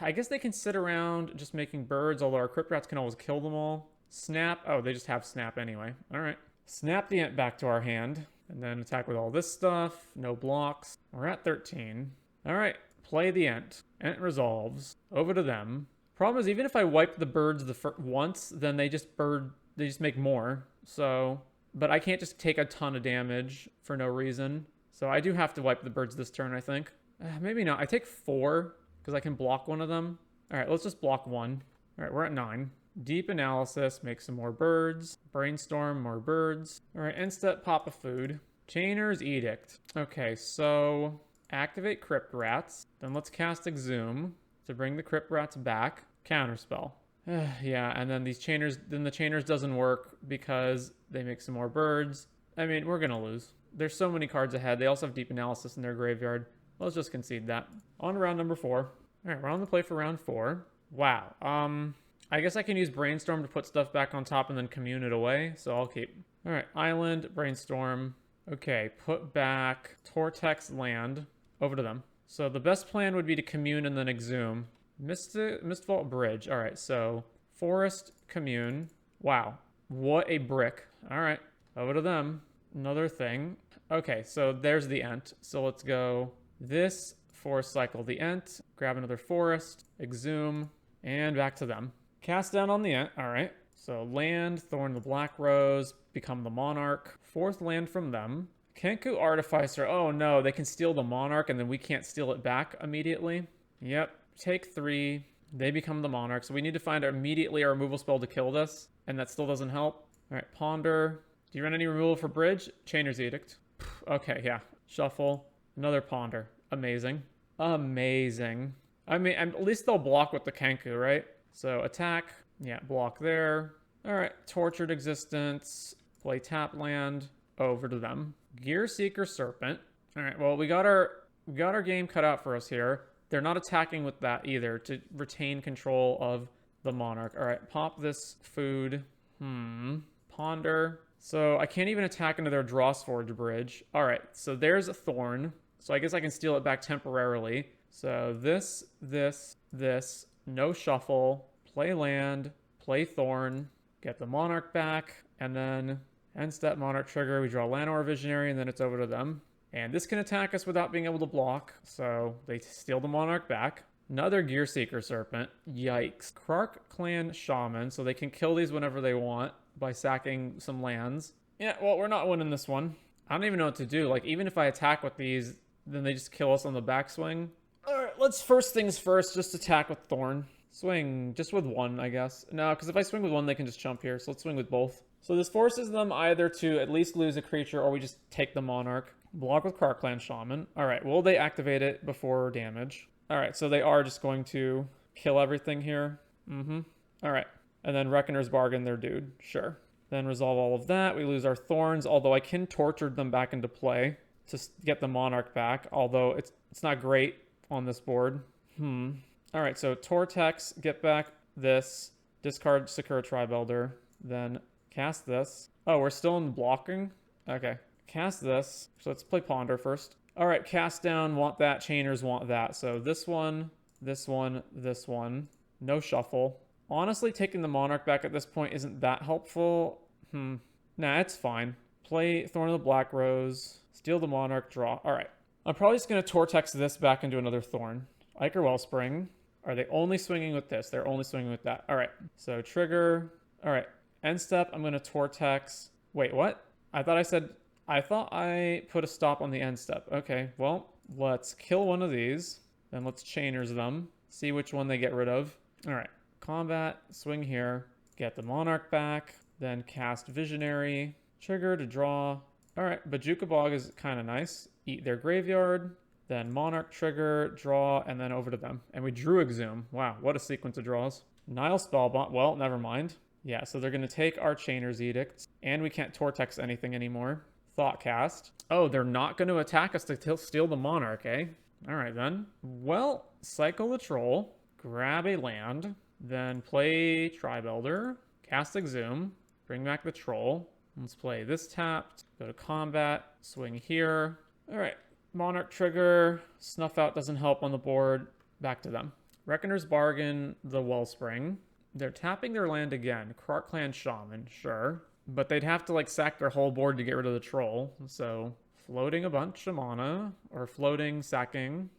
I guess they can sit around just making birds, although our Crypt Rats can always kill them all. Snap. Oh, they just have Snap anyway. All right. Snap the Ent back to our hand, and then attack with all this stuff. No blocks. We're at 13. All right. Play the Ent. Ent resolves. Over to them. Problem is, even if I wipe the birds once, then they just make more. So, but I can't just take a ton of damage for no reason. So I do have to wipe the birds this turn, I think. Maybe not. I take 4 because I can block one of them. All right, let's just block 1. All right, we're at 9. Deep Analysis, make some more birds. Brainstorm, more birds. All right, end step, pop a food. Chainer's Edict. Okay, so activate Crypt Rats. Then let's cast Exhume to bring the Crypt Rats back. Counterspell. Yeah, and then the Chainers doesn't work because they make some more birds. I mean, we're gonna lose. There's so many cards ahead. They also have Deep Analysis in their graveyard. Let's just concede that. On to round number 4. All right, we're on the play for round 4. Wow. I guess I can use Brainstorm to put stuff back on top and then commune it away, so I'll keep. All right, Island, Brainstorm. Okay, put back Tortex land over to them. So the best plan would be to commune and then exhume. Mistvault Bridge. All right, so Forest, Commune. Wow, what a brick. All right, over to them. Another thing. Okay, so there's the Ent. So let's go this, Forest Cycle the Ent, grab another Forest, exhume, and back to them. Cast down on the Ent. All right, so land, Thorn the Black Rose, become the Monarch. 4th land from them. Kenku Artificer. Oh no, they can steal the Monarch and then we can't steal it back immediately. Yep. Take 3. They become the Monarch. So we need to find immediately a removal spell to kill this. And that still doesn't help. All right, Ponder. Do you run any removal for Bridge? Chainer's Edict. Okay, yeah. Shuffle. Another Ponder. Amazing. Amazing. I mean, at least they'll block with the Kenku, right? So attack. Yeah, block there. All right, Tortured Existence. Play tap land. Over to them. Gear Seeker Serpent. All right, well, we got our game cut out for us here. They're not attacking with that either to retain control of the Monarch. All right, pop this food. Ponder. So I can't even attack into their Drawsforge Bridge. All right, so there's a Thorn. So I guess I can steal it back temporarily. So this, no shuffle, play land, play Thorn, get the Monarch back, and then end step Monarch trigger. We draw Llanowar Visionary, and then it's over to them. And this can attack us without being able to block, so they steal the Monarch back. Another Gear Seeker Serpent. Yikes. Krark Clan Shaman, so they can kill these whenever they want by sacking some lands. Yeah, well, we're not winning this one. I don't even know what to do. Like, even if I attack with these, then they just kill us on the backswing. All right, let's first things first, just attack with Thorn. Swing just with 1, I guess. No, because if I swing with 1, they can just jump here, so let's swing with both. So this forces them either to at least lose a creature or we just take the Monarch. Block with Krark Clan Shaman. All right, will they activate it before damage? All right, so they are just going to kill everything here. All right, and then Reckoner's Bargain their dude. Sure. Then resolve all of that. We lose our Thorns, although I can torture them back into play to get the Monarch back, although it's not great on this board. All right, so Tortex, get back this, discard Sakura Tribe Elder, then cast this. Oh, we're still in blocking? Okay. Cast this. So let's play Ponder first. All right, cast down, want that. Chainers want that. So this one, this one, this one. No shuffle. Honestly, taking the Monarch back at this point isn't that helpful. Nah, it's fine. Play Thorn of the Black Rose. Steal the Monarch, draw. All right. I'm probably just going to Tortex this back into another Thorn. Ichor Wellspring. Are they only swinging with this? They're only swinging with that. All right. So trigger. All right. End step, I'm going to Tortex. Wait, what? I thought I put a stop on the end step. Okay, well, let's kill one of these. Then let's Chainers them. See which one they get rid of. All right. Combat, swing here. Get the Monarch back. Then cast Visionary. Trigger to draw. All right, Bajuka Bog is kind of nice. Eat their graveyard. Then Monarch trigger, draw, and then over to them. And we drew Exhume. Wow, what a sequence of draws. Nile Spellbond. Well, never mind. Yeah, so they're going to take our Chainer's Edicts. And we can't Tortex anything anymore. Thoughtcast. Oh, they're not going to attack us to steal the Monarch, eh? All right, then. Well, cycle the Troll. Grab a land. Then play Tribe Elder. Cast Exhume. Bring back the Troll. Let's play this tapped. Go to combat. Swing here. All right. Monarch trigger. Snuff out doesn't help on the board. Back to them. Reckoner's Bargain, the Wellspring. They're tapping their land again. Krark Clan Shaman, sure. But they'd have to like sack their whole board to get rid of the troll. So floating a bunch of mana. Or floating, sacking.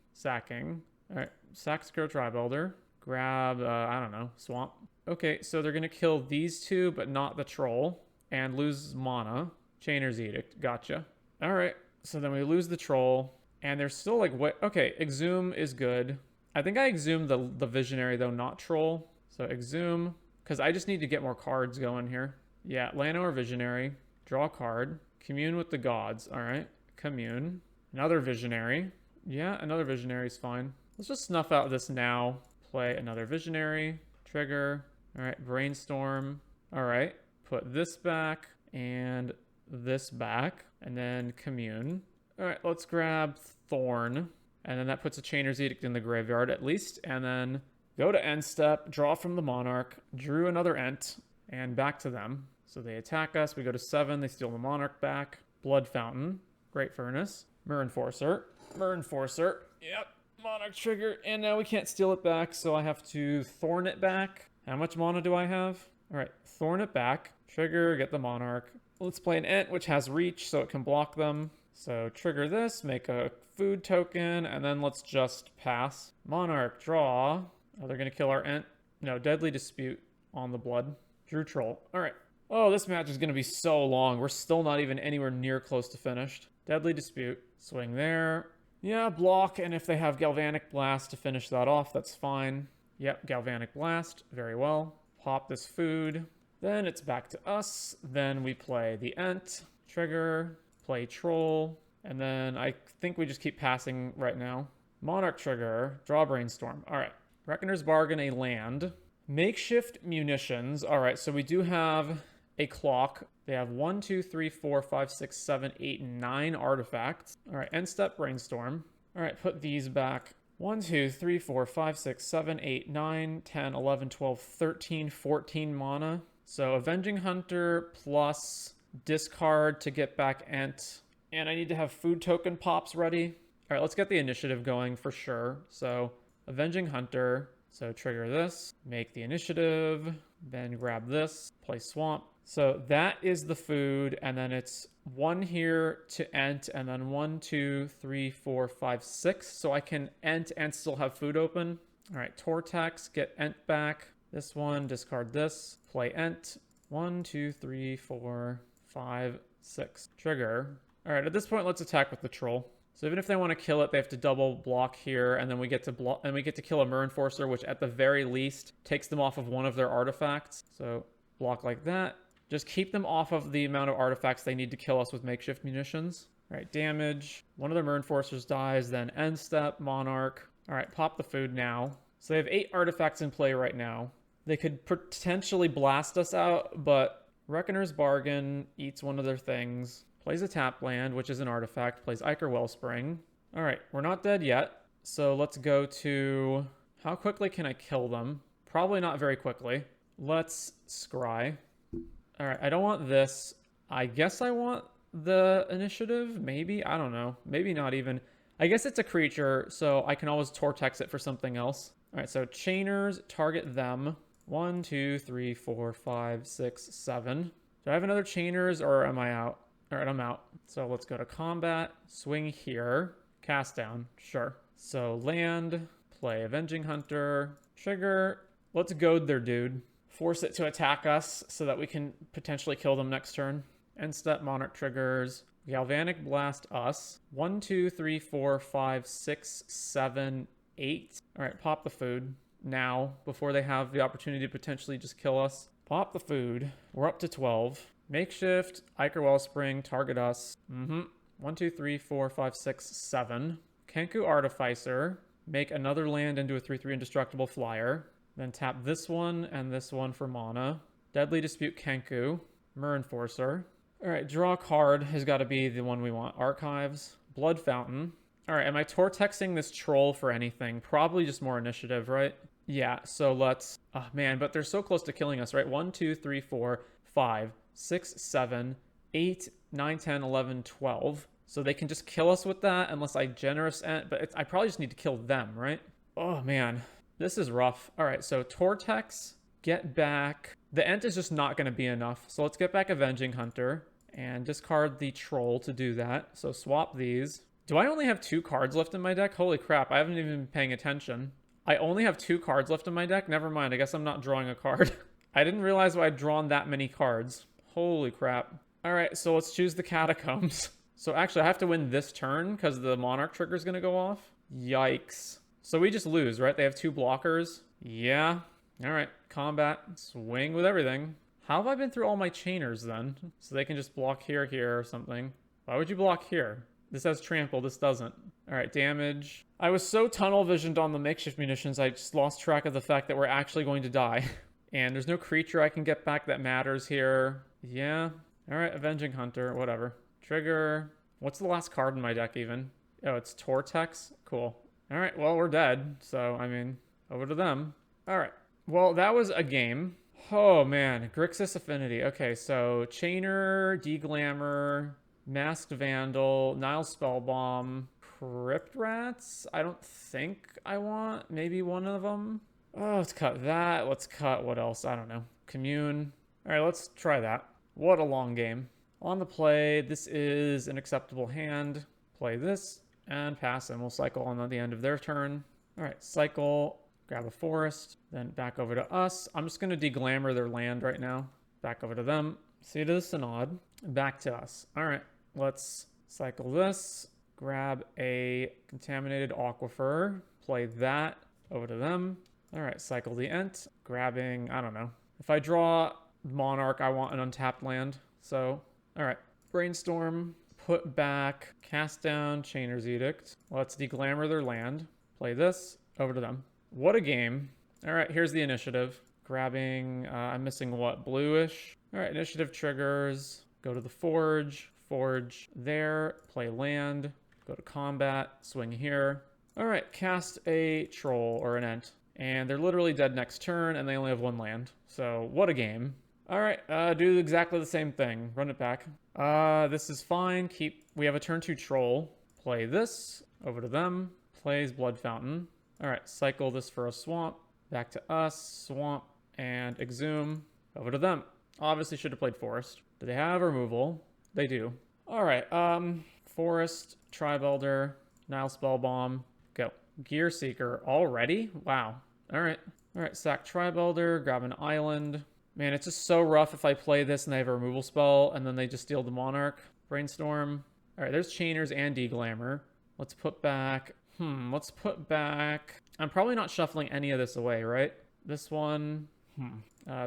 Alright, sack Scourge Tribe Elder. Grab, I don't know, Swamp. Okay, so they're going to kill these two, but not the troll. And lose mana. Chainer's Edict, gotcha. Alright, so then we lose the troll. And they're still like, what? Okay, Exhume is good. I think I exhumed the Visionary, though, not Troll. So Exhume, because I just need to get more cards going here. Yeah, Lano or Visionary. Draw a card. Commune with the gods. All right, Commune. Another Visionary. Yeah, another Visionary is fine. Let's just snuff out this now. Play another Visionary. Trigger. All right, Brainstorm. All right, put this back and this back. And then Commune. All right, let's grab Thorn. And then that puts a Chainer's Edict in the graveyard at least. And then go to end step, draw from the Monarch, drew another Ent, and back to them. So they attack us. We go to 7. They steal the Monarch back. Blood Fountain. Great Furnace. Myr Enforcer. Yep. Monarch trigger. And now we can't steal it back, so I have to Thorn it back. How much mana do I have? All right. Thorn it back. Trigger. Get the Monarch. Let's play an Ent, which has reach, so it can block them. So trigger this, make a food token, and then let's just pass. Monarch, draw. Oh, they're going to kill our Ent. No, Deadly Dispute on the blood. Drew Troll. All right. Oh, this match is going to be so long. We're still not even anywhere near close to finished. Deadly Dispute. Swing there. Yeah, block, and if they have Galvanic Blast to finish that off, that's fine. Yep, Galvanic Blast. Very well. Pop this food. Then it's back to us. Then we play the Ent. Trigger. Play Troll, and then I think we just keep passing right now. Monarch trigger, draw Brainstorm. All right. Reckoner's Bargain, a land. Makeshift Munitions. All right, so we do have a clock. They have 1, 2, 3, 4, 5, 6, 7, 8, 9 artifacts. All right, end step Brainstorm. All right, put these back. 1, 2, 3, 4, 5, 6, 7, 8, 9, 10, 11, 12, 13, 14 mana. So Avenging Hunter plus discard to get back Ent. And I need to have food token pops ready. All right, let's get the initiative going for sure. So Avenging Hunter. So trigger this, make the initiative, then grab this, play Swamp. So that is the food, and then it's 1 here to Ent, and then 1, 2, 3, 4, 5, 6. So I can Ent and still have food open. All right, Tortex, get Ent back. This one, discard this, play Ent. 1, 2, 3, 4, 5, 6. Trigger. All right, at this point, let's attack with the troll. So even if they want to kill it, they have to double block here, and then we get to block, and we get to kill a Myr Enforcer, which at the very least takes them off of one of their artifacts. So block like that. Just keep them off of the amount of artifacts they need to kill us with makeshift munitions. All right, damage. One of the Myr Enforcers dies, then end step, Monarch. All right, pop the food now. So they have 8 artifacts in play right now. They could potentially blast us out, but Reckoner's Bargain eats one of their things. Plays a tap land, which is an artifact. Plays Ichor Wellspring. All right, we're not dead yet. So let's go to... How quickly can I kill them? Probably not very quickly. Let's scry. All right, I don't want this. I guess I want the initiative, maybe? I don't know. Maybe not even. I guess it's a creature, so I can always Tortex it for something else. All right, so Chainers, target them. 1, 2, 3, 4, 5, 6, 7. Do I have another Chainers, or am I out? All right, I'm out. So let's go to combat, swing here, cast down, sure. So land, play Avenging Hunter, trigger. Let's goad their dude. Force it to attack us so that we can potentially kill them next turn. End step, Monarch triggers. Galvanic Blast us. 1, 2, 3, 4, 5, 6, 7, 8. All right, pop the food now before they have the opportunity to potentially just kill us. Pop the food. We're up to 12. Makeshift, Ichor Wellspring, target us. 1, 2, 3, 4, 5, 6, 7. Kenku Artificer. Make another land into a 3/3 indestructible flyer. Then tap this one and this one for mana. Deadly Dispute Kenku. Myr Enforcer. All right, draw a card has got to be the one we want. Archives. Blood Fountain. All right, am I Tortexing this troll for anything? Probably just more initiative, right? Yeah, so let's... Oh, man, but they're so close to killing us, right? 1, 2, 3, 4, 5, 6, 7, 8, 9, 10, 11, 12. So they can just kill us with that unless I generous end, but I probably just need to kill them, right? Oh man, this is rough. All right, so Tortex, get back. The Ent is just not going to be enough. So let's get back Avenging Hunter and discard the Troll to do that. So swap these. Do I only have 2 cards left in my deck? Holy crap, I haven't even been paying attention. I only have 2 cards left in my deck? Never mind, I guess I'm not drawing a card. I didn't realize I'd drawn that many cards. Holy crap. All right, so let's choose the Catacombs. So actually, I have to win this turn because the Monarch trigger is going to go off. Yikes. So we just lose, right? They have 2 blockers. Yeah. All right, combat, swing with everything. How have I been through all my chainers then? So they can just block here, here, or something. Why would you block here? This has trample, this doesn't. All right, damage. I was so tunnel visioned on the makeshift munitions, I just lost track of the fact that we're actually going to die. And there's no creature I can get back that matters here. Yeah. All right, Avenging Hunter, whatever. Trigger. What's the last card in my deck even? Oh, it's Tortex? Cool. All right, well, we're dead. So, I mean, over to them. All right. Well, that was a game. Oh, man. Grixis Affinity. Okay, so Chainer, Deglamor, Masked Vandal, Nile Spellbomb, Crypt Rats. I don't think I want maybe one of them. Oh, let's cut that. Let's cut what else? I don't know. Commune. All right, let's try that. What a long game. On the play, this is an acceptable hand. Play this and pass, and we'll cycle on the end of their turn. All right, cycle, grab a forest, then back over to us. I'm just going to deglamor their land right now. Back over to them. See to the Synod. Back to us. All right, let's cycle this. Grab a contaminated aquifer. Play that over to them. All right, cycle the Ent. Grabbing, I don't know. If I draw Monarch, I want an untapped land. So, all right. Brainstorm, put back, cast down Chainer's Edict. Let's deglamor their land. Play this, over to them. What a game. All right, here's the initiative. Grabbing, I'm missing what, bluish? All right, initiative triggers. Go to the Forge. Forge there, play land. Go to combat, swing here. All right, cast a Troll or an Ent. And they're literally dead next turn, and they only have 1 land. So, what a game. All right, do exactly the same thing. Run it back. This is fine. We have a turn 2 Troll. Play this. Over to them. Plays Blood Fountain. All right, cycle this for a swamp. Back to us. Swamp and Exhume. Over to them. Obviously should have played Forest. Do they have removal? They do. All right, Forest, Tribe Elder, Nile Spellbomb. Go. Gear Seeker already? Wow. All right. All right, sack Tribe Elder, grab an island. Man, it's just so rough if I play this and they have a removal spell and then they just steal the Monarch. Brainstorm. All right, there's Chainers and Deglamor. Let's put back. Let's put back. I'm probably not shuffling any of this away, right? This one.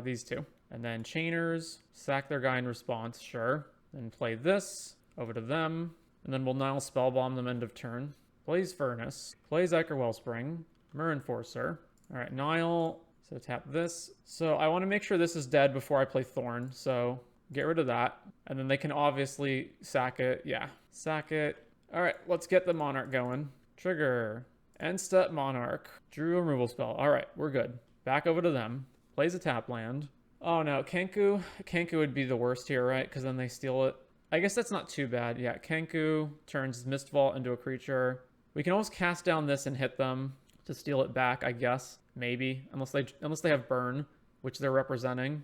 These 2. And then Chainers. Sack their guy in response, sure. Then play this. Over to them. And then we'll Nile Spellbomb them end of turn. Plays Furnace. Plays Ichor Wellspring. Myr Enforcer. All right, Nile. So tap this. So I want to make sure this is dead before I play Thorn. So get rid of that. And then they can obviously sack it. Yeah, sack it. All right, let's get the Monarch going. Trigger. End step Monarch. Drew a removal spell. All right, we're good. Back over to them. Plays a tap land. Oh no, Kenku. Kenku would be the worst here, right? Because then they steal it. I guess that's not too bad. Yeah, Kenku turns Mistvault into a creature. We can always cast down this and hit them to steal it back, I guess. Maybe. Unless they have burn, which they're representing.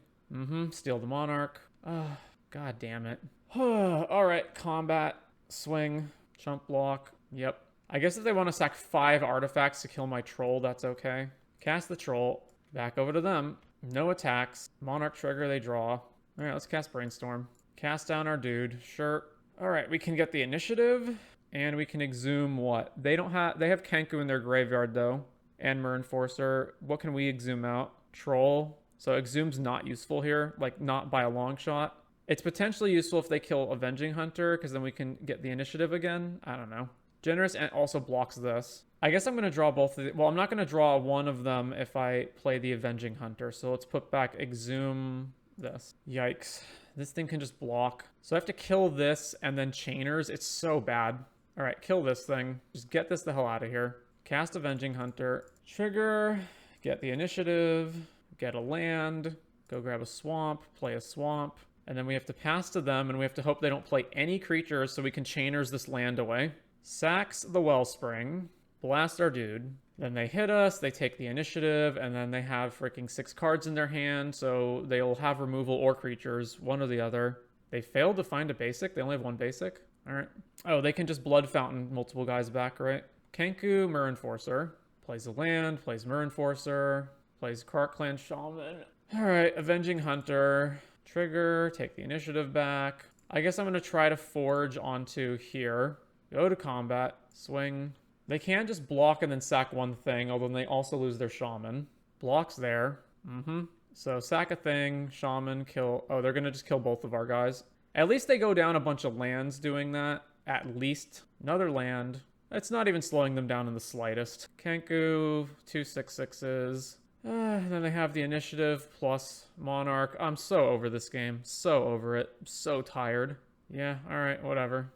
Steal the Monarch. Oh, god damn it. All right, combat, swing, chump block. Yep. I guess if they want to sack 5 artifacts to kill my Troll, that's okay. Cast the Troll. Back over to them. No attacks. Monarch trigger, they draw. All right, let's cast Brainstorm. Cast down our dude. Sure. All right, we can get the initiative, and we can exhume what? They have Kenku in their graveyard, though, and Myr Enforcer. What can we exhume out? Troll. So exhume's not useful here, like not by a long shot. It's potentially useful if they kill Avenging Hunter, because then we can get the initiative again. I don't know. Generous and also blocks this. I guess I'm going to draw both of the... Well, I'm not going to draw one of them if I play the Avenging Hunter. So let's put back exhume this. Yikes. This thing can just block. So I have to kill this and then Chainers. It's so bad. All right, kill this thing. Just get this the hell out of here. Cast Avenging Hunter. Trigger. Get the initiative. Get a land. Go grab a swamp. Play a swamp. And then we have to pass to them, and we have to hope they don't play any creatures so we can chainers this land away. Sacks the Wellspring. Blast our dude. Then they hit us, they take the initiative, and then they have freaking 6 cards in their hand, so they'll have removal or creatures, one or the other. They failed to find a basic. They only have 1 basic. All right. Oh, they can just Blood Fountain multiple guys back, right? Kenku, Myr Enforcer. Plays a land, plays Myr Enforcer, plays Kark Clan Shaman. All right, Avenging Hunter. Trigger, take the initiative back. I guess I'm going to try to forge onto here. Go to combat, swing. They can just block and then sack 1 thing, although they also lose their Shaman. Blocks there. So sack a thing, Shaman, kill. Oh, they're going to just kill both of our guys. At least they go down a bunch of lands doing that. At least. Another land. It's not even slowing them down in the slightest. Kenku, 2 6/6s. Then they have the initiative plus Monarch. I'm so over this game. So over it. So tired. Yeah, alright, whatever.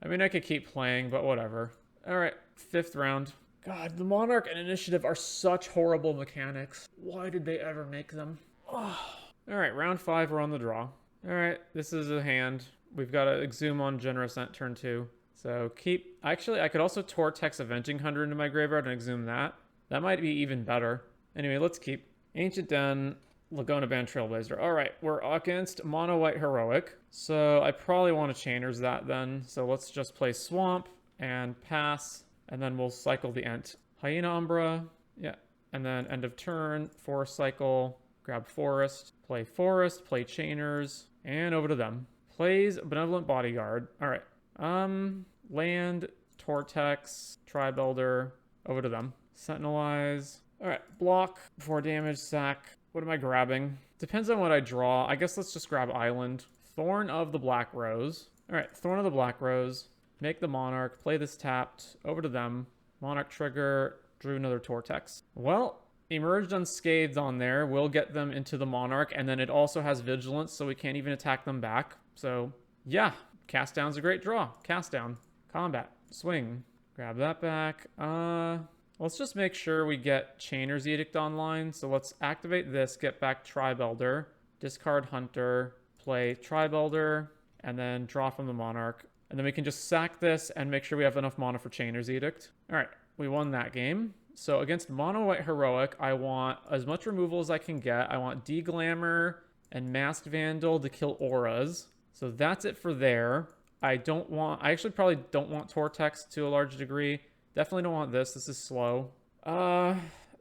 I mean, I could keep playing, but whatever. Alright, 5th round. God, the Monarch and Initiative are such horrible mechanics. Why did they ever make them? Alright, round 5, we're on the draw. Alright, this is a hand. We've got to Exhume on Generous Ent turn 2. So keep... Actually, I could also Tortex Avenging Hunter into my graveyard and Exhume that. That might be even better. Anyway, let's keep. Ancient Den, Laguna Band Trailblazer. Alright, we're against Mono White Heroic. So I probably want to Chainers that then. So let's just play Swamp and pass. And then we'll cycle the Ent. Hyena Umbra. Yeah. And then end of turn, Forest Cycle, grab Forest, play Chainers, and over to them. Plays Benevolent Bodyguard. Alright. Land, Tortex, Tribe Elder, over to them. Sentinelize. Alright, block, 4 damage, sack. What am I grabbing? Depends on what I draw. I guess let's just grab Island. Thorn of the Black Rose. Alright, Thorn of the Black Rose. Make the Monarch, play this tapped, over to them. Monarch trigger, drew another Tortex. Well, Emerged Unscathed on there will get them into the Monarch, and then it also has Vigilance, so we can't even attack them back. So, yeah, Cast Down's a great draw. Cast Down. Combat. Swing. Grab that back. Let's just make sure we get Chainer's Edict online. So let's activate this, get back Tribe Elder, discard Hunter, play Tribe Elder, and then draw from the Monarch. And then we can just sack this and make sure we have enough mana for Chainer's Edict. All right, we won that game. So against Mono White Heroic, I want as much removal as I can get. I want Deglamour and Masked Vandal to kill auras. So that's it for there. I actually probably don't want Tortex to a large degree. Definitely don't want this. This is slow.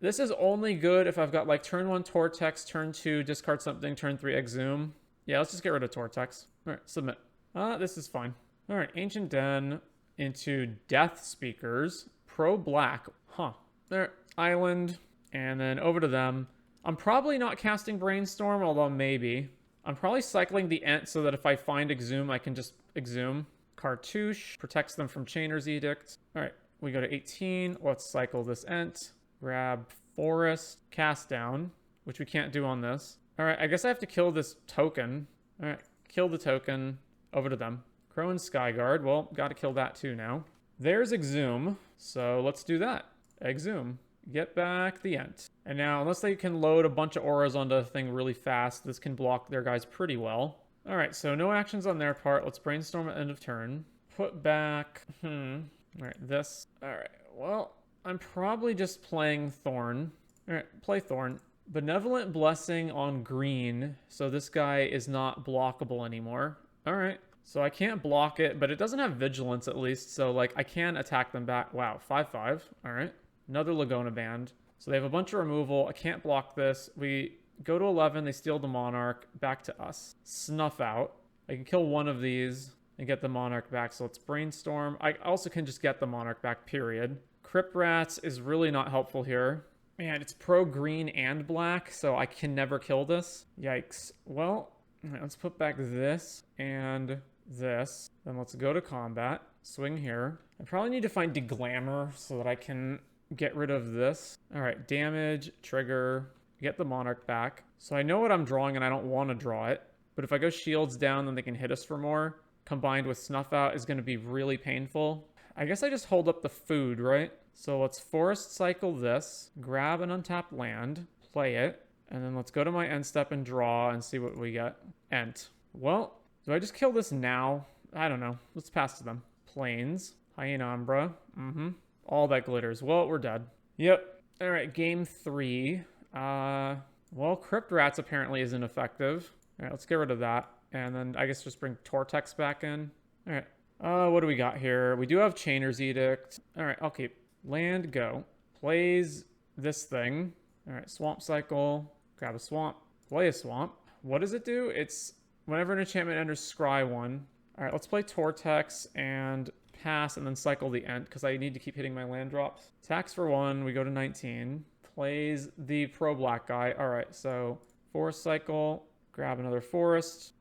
This is only good if I've got like turn 1 Tortex, turn 2 discard something, turn 3 Exhume. Yeah, let's just get rid of Tortex. All right, submit. This is fine. All right, Ancient Den into Death Speakers. Pro Black. Huh. There, Island, and then over to them. I'm probably not casting Brainstorm, although maybe. I'm probably cycling the Ent so that if I find Exhume, I can just Exhume. Cartouche protects them from Chainer's Edict. All right, we go to 18. Let's cycle this Ent. Grab Forest, Cast Down, which we can't do on this. All right, I guess I have to kill this token. All right, kill the token. Over to them. Crow and Skyguard. Well, got to kill that too now. There's Exhume, so let's do that. Exhume. Get back the Ent. And now, unless they can load a bunch of auras onto the thing really fast, this can block their guys pretty well. All right, so no actions on their part. Let's Brainstorm at end of turn. Put back... All right, this. All right, well, I'm probably just playing Thorn. All right, play Thorn. Benevolent Blessing on green, so this guy is not blockable anymore. All right, so I can't block it, but it doesn't have Vigilance at least, so, like, I can attack them back. Wow, 5/5. All right. Another Laguna Band. So they have a bunch of removal. I can't block this. We go to 11. They steal the Monarch. Back to us. Snuff out. I can kill one of these and get the Monarch back. So let's Brainstorm. I also can just get the Monarch back, period. Crypt Rats is really not helpful here. Man, it's pro green and black, so I can never kill this. Yikes. Well, all right, let's put back this and this. Then let's go to combat. Swing here. I probably need to find Deglamour so that I can... get rid of this. All right, damage, trigger, get the Monarch back. So I know what I'm drawing and I don't want to draw it. But if I go shields down, then they can hit us for more. Combined with Snuff Out is going to be really painful. I guess I just hold up the food, right? So let's Forest Cycle this, grab an untapped land, play it, and then let's go to my end step and draw and see what we get. Ent. Well, do I just kill this now? I don't know. Let's pass to them. Plains. Hyena Umbra. All that glitters. Well, we're dead. Yep. All right, game 3. Well, Crypt Rats apparently isn't effective. All right, let's get rid of that. And then I guess just bring Tortex back in. All right. What do we got here? We do have Chainer's Edict. All right, I'll keep. Land, go. Plays this thing. All right, Swamp Cycle. Grab a swamp. Play a swamp. What does it do? It's whenever an enchantment enters scry 1. All right, let's play Tortex and pass and then cycle the Ent because I need to keep hitting my land drops. Attacks for 1. We go to 19. Plays the pro black guy. All right, so forest cycle. Grab another forest.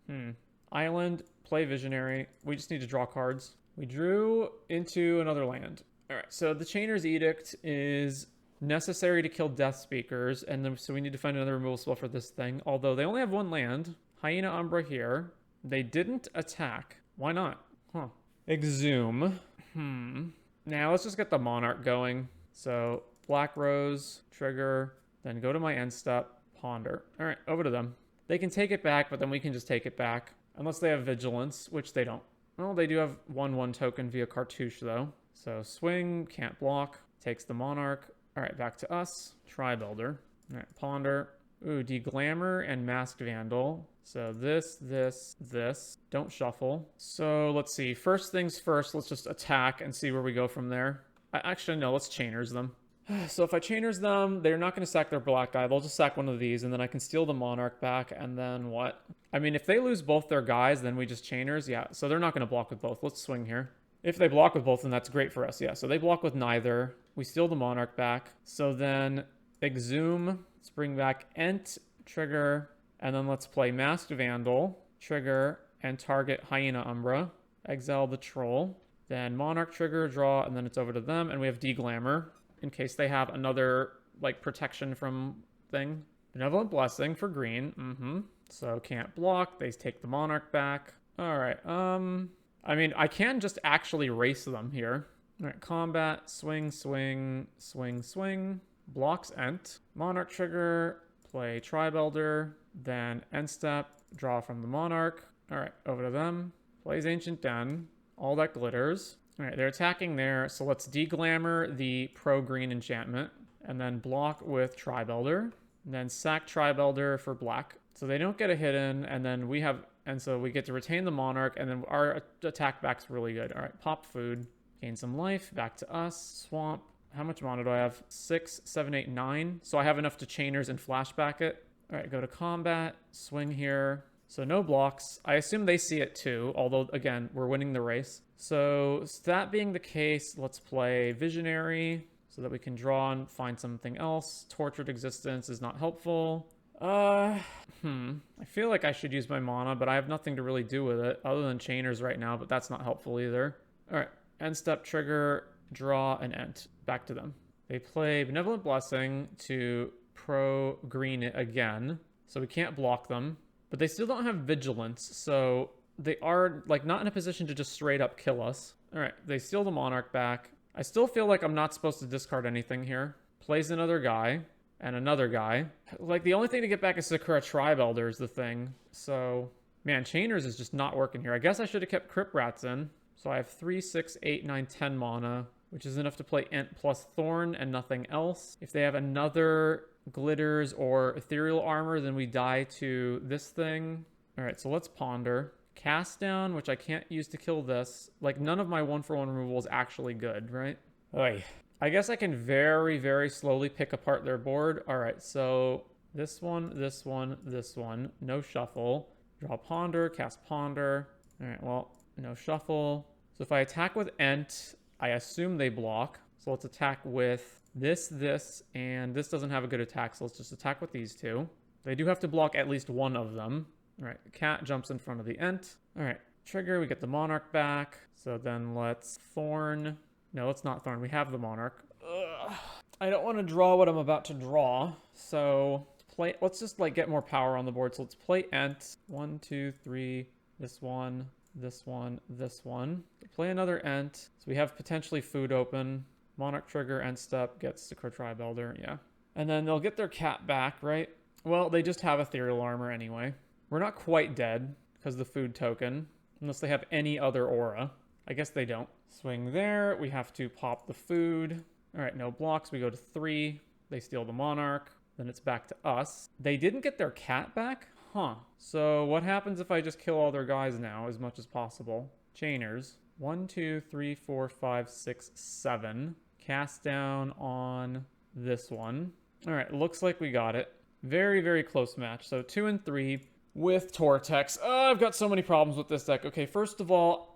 Island. Play Visionary. We just need to draw cards. We drew into another land. All right, so the Chainer's Edict is necessary to kill Death Speakers, and then so we need to find another removal spell for this thing. Although they only have 1 land. Hyena Umbra here. They didn't attack. Why not? Huh. Exhume. Now let's just get the Monarch going. So Black Rose, trigger, then go to my end step, ponder. All right, over to them. They can take it back, but then we can just take it back. Unless they have Vigilance, which they don't. Well, they do have 1/1 token via Cartouche, though. So swing, can't block, takes the Monarch. All right, back to us. Tri-Builder. All right, ponder. Ooh, Deglamour and Masked Vandal. So this. Don't shuffle. So let's see. First things first, let's just attack and see where we go from there. Actually, no, let's Chainers them. So if I Chainers them, they're not going to sack their black guy. They'll just sack one of these, and then I can steal the Monarch back, and then what? I mean, if they lose both their guys, then we just Chainers. Yeah, so they're not going to block with both. Let's swing here. If they block with both, then that's great for us. Yeah, so they block with neither. We steal the Monarch back. So then Exhume. Let's bring back Ent, trigger, and then let's play Masked Vandal, trigger, and target Hyena Umbra. Exile the Troll. Then Monarch, trigger, draw, and then it's over to them. And we have Deglamour in case they have another, like, protection from thing. Benevolent Blessing for green. So can't block. They take the Monarch back. All right. I mean, I can just actually race them here. All right. Combat. Swing, swing, swing, swing. Blocks Ent. Monarch trigger. Play Tri-Builder. Then end step. Draw from the Monarch. All right. Over to them. Plays Ancient Den. All that glitters. All right, they're attacking there. So let's Deglamour the pro-green enchantment. And then block with Tri-Builder. And then sack Tri-Builder for black. So they don't get a hidden. And then we have... And so we get to retain the Monarch. And then our attack back's really good. All right, pop food. Gain some life. Back to us. Swamp. How much mana do I have? 6, 7, 8, 9. So I have enough to Chainers and flashback it. All right, go to combat. Swing here. So no blocks. I assume they see it too, although, again, we're winning the race. So that being the case, let's play Visionary so that we can draw and find something else. Tortured Existence is not helpful. I feel like I should use my mana, but I have nothing to really do with it other than Chainers right now, but that's not helpful either. All right, end step, trigger, draw, and end. Back to them. They play Benevolent Blessing to pro-green it again, so we can't block them. But they still don't have Vigilance, so they are, like, not in a position to just straight up kill us. All right, they steal the Monarch back. I still feel like I'm not supposed to discard anything here. Plays another guy and another guy. Like, the only thing to get back is Sakura Tri-Builder is the thing. So, man, Chainers is just not working here. I guess I should have kept Crypt Rats in. So I have 3, 6, 8, 9, 10 mana, which is enough to play Ent plus Thorn and nothing else. If they have another glitters or ethereal armor, then we die to this thing. All right, so let's ponder. Cast down, which I can't use to kill this. Like, none of my 1-for-1 removal is actually good, right? Oy. I guess I can very, very slowly pick apart their board. All right, so this one, this one, this one. No shuffle. Draw ponder, cast ponder. All right, well, no shuffle. So if I attack with Ent, I assume they block. So let's attack with this, and this doesn't have a good attack, so let's just attack with these two. They do have to block at least one of them. All right, the cat jumps in front of the Ent. All right, trigger, we get the Monarch back. So then let's Thorn. No, let's not Thorn, we have the Monarch. Ugh. I don't want to draw what I'm about to draw, so let's just, like, get more power on the board. So let's play Ent. 1, 2, 3, this one, this one, this one. Play another Ent. So we have potentially food open. Monarch trigger, end step, gets the Tri-Builder, yeah. And then they'll get their cat back, right? Well, they just have ethereal armor anyway. We're not quite dead. because the food token, unless they have any other aura. I guess they don't. Swing there. We have to pop the food. All right, no blocks. We go to 3. They steal the Monarch. Then it's back to us. They didn't get their cat back? Huh. So what happens if I just kill all their guys now as much as possible? Chainers. 1, 2, 3, 4, 5, 6, 7. Cast down on this one. All right, looks like we got it. Very, very close match. So 2 and 3 with Tortex. Oh, I've got so many problems with this deck. Okay, first of all,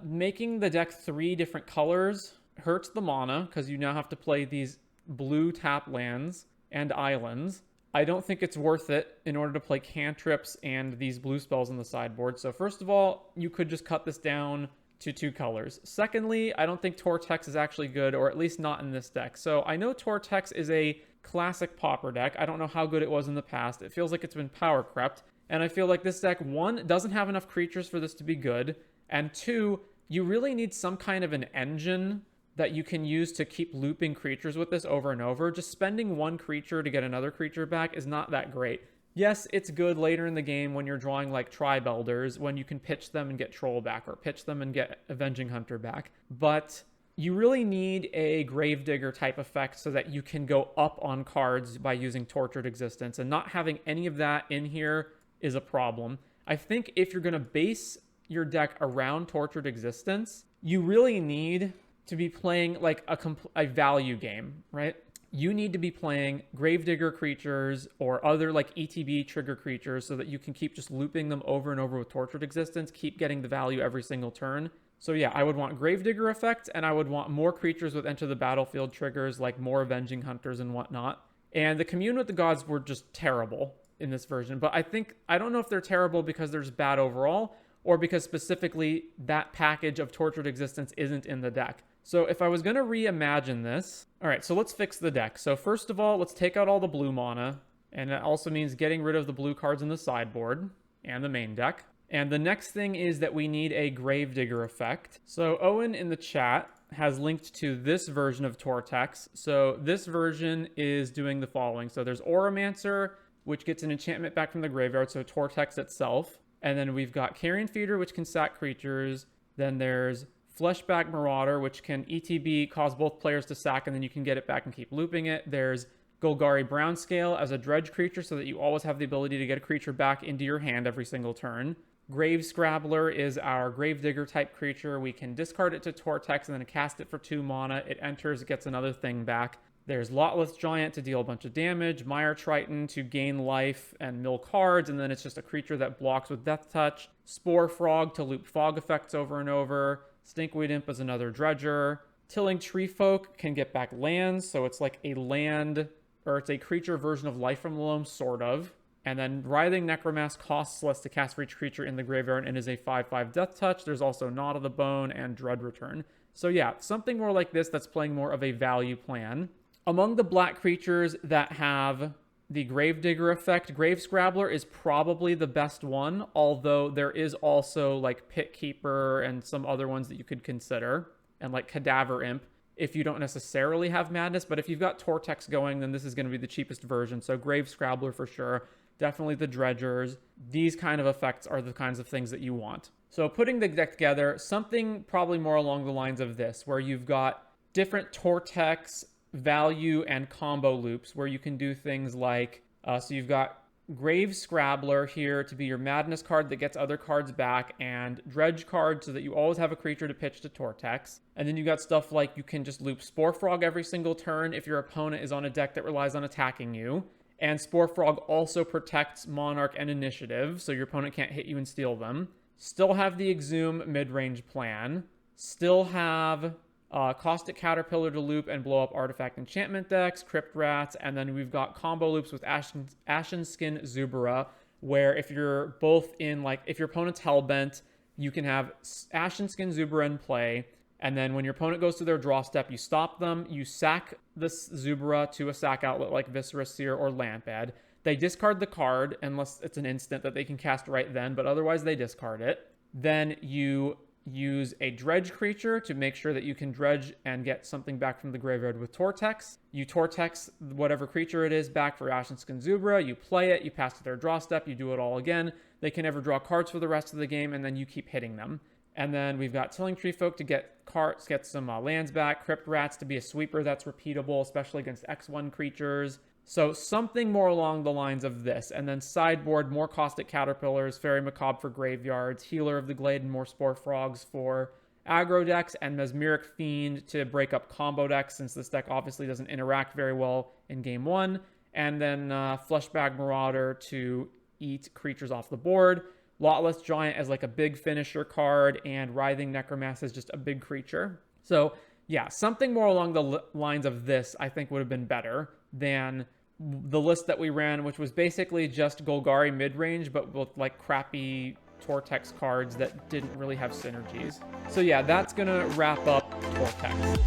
making the deck 3 different colors hurts the mana because you now have to play these blue tap lands and islands. I don't think it's worth it in order to play cantrips and these blue spells on the sideboard. So first of all, you could just cut this down to 2 colors. Secondly, I don't think Tortex is actually good, or at least not in this deck. So I know Tortex is a classic Pauper deck. I don't know how good it was in the past. It feels like it's been power crept. And I feel like this deck, 1, doesn't have enough creatures for this to be good. And 2, you really need some kind of an engine that you can use to keep looping creatures with this over and over. Just spending 1 creature to get another creature back is not that great. Yes, it's good later in the game when you're drawing like Tribe Elders, when you can pitch them and get Troll back, or pitch them and get Avenging Hunter back. But you really need a Gravedigger type effect so that you can go up on cards by using Tortured Existence, and not having any of that in here is a problem. I think if you're going to base your deck around Tortured Existence, you really need to be playing like a value game, right? You need to be playing Gravedigger creatures or other like ETB trigger creatures so that you can keep just looping them over and over with Tortured Existence, keep getting the value every single turn. So yeah, I would want Gravedigger effect, and I would want more creatures with Enter the Battlefield triggers, like more Avenging Hunters and whatnot. And the Commune with the Gods were just terrible in this version, but I don't know if they're terrible because they're just bad overall, or because specifically that package of Tortured Existence isn't in the deck. So if I was going to reimagine this... All right, so let's fix the deck. So first of all, let's take out all the blue mana. And that also means getting rid of the blue cards in the sideboard and the main deck. And the next thing is that we need a Gravedigger effect. So Owen in the chat has linked to this version of Tortex. So this version is doing the following. So there's Auramancer, which gets an enchantment back from the graveyard, so Tortex itself. And then we've got Carrion Feeder, which can sack creatures. Then there's Fleshback Marauder, which can ETB, cause both players to sack, and then you can get it back and keep looping it. There's Golgari Brownscale as a dredge creature, so that you always have the ability to get a creature back into your hand every single turn. Grave Scrabbler is our Gravedigger type creature. We can discard it to Tortex and then cast it for 2 mana. It enters, it gets another thing back. There's Lotless Giant to deal a bunch of damage, Mire Triton to gain life and mill cards, and then it's just a creature that blocks with Death Touch. Spore Frog to loop fog effects over and over. Stinkweed Imp is another dredger. Tilling Treefolk can get back lands, so it's like a land, or it's a creature version of Life from the Loam, sort of. And then Writhing Necromass costs less to cast for each creature in the graveyard and is a 5/5 Death Touch. There's also Knot of the Bone and Dread Return. So yeah, something more like this that's playing more of a value plan. Among the black creatures that have the Gravedigger effect, Grave Scrabbler is probably the best one, although there is also like Pit Keeper and some other ones that you could consider, and like Cadaver Imp if you don't necessarily have Madness. But if you've got Tortex going, then this is going to be the cheapest version. So Grave Scrabbler for sure. Definitely the Dredgers. These kind of effects are the kinds of things that you want. So putting the deck together, something probably more along the lines of this, where you've got different Tortex value and combo loops where you can do things like, so you've got Grave Scrabbler here to be your Madness card that gets other cards back, and Dredge card so that you always have a creature to pitch to Tortex. And then you got stuff like you can just loop Spore Frog every single turn if your opponent is on a deck that relies on attacking you. And Spore Frog also protects Monarch and Initiative, so your opponent can't hit you and steal them. Still have the Exhume midrange plan. Still have Caustic Caterpillar to loop and blow up artifact enchantment decks, Crypt Rats, and then we've got combo loops with Ashen Skin Zubara, where if you're both in, like, if your opponent's Hellbent, you can have Ashen Skin Zubara in play, and then when your opponent goes to their draw step, you stop them, you sack this Zubara to a sack outlet like Viscera Seer or Lampad. They discard the card, unless it's an instant that they can cast right then, but otherwise they discard it. Then you use a dredge creature to make sure that you can dredge and get something back from the graveyard with Tortex. You Tortex whatever creature it is back for Ashen Skin Zubara, you play it, you pass to their draw step, you do it all again. they can never draw cards for the rest of the game, and then you keep hitting them. And then we've got Tilling Tree Folk to get cards, get some lands back. Crypt Rats to be a sweeper that's repeatable, especially against X1 creatures. So something more along the lines of this. And then sideboard, more Caustic Caterpillars, Fairy Macabre for graveyards, Healer of the Glade and more Spore Frogs for aggro decks, and Mesmeric Fiend to break up combo decks, since this deck obviously doesn't interact very well in game 1. And then Fleshbag Marauder to eat creatures off the board. Lotless Giant as like a big finisher card, and Writhing Necromancer is just a big creature. So yeah, something more along the lines of this I think would have been better than the list that we ran, which was basically just Golgari Midrange, but with like crappy Tortex cards that didn't really have synergies. So yeah, that's gonna wrap up Tortex.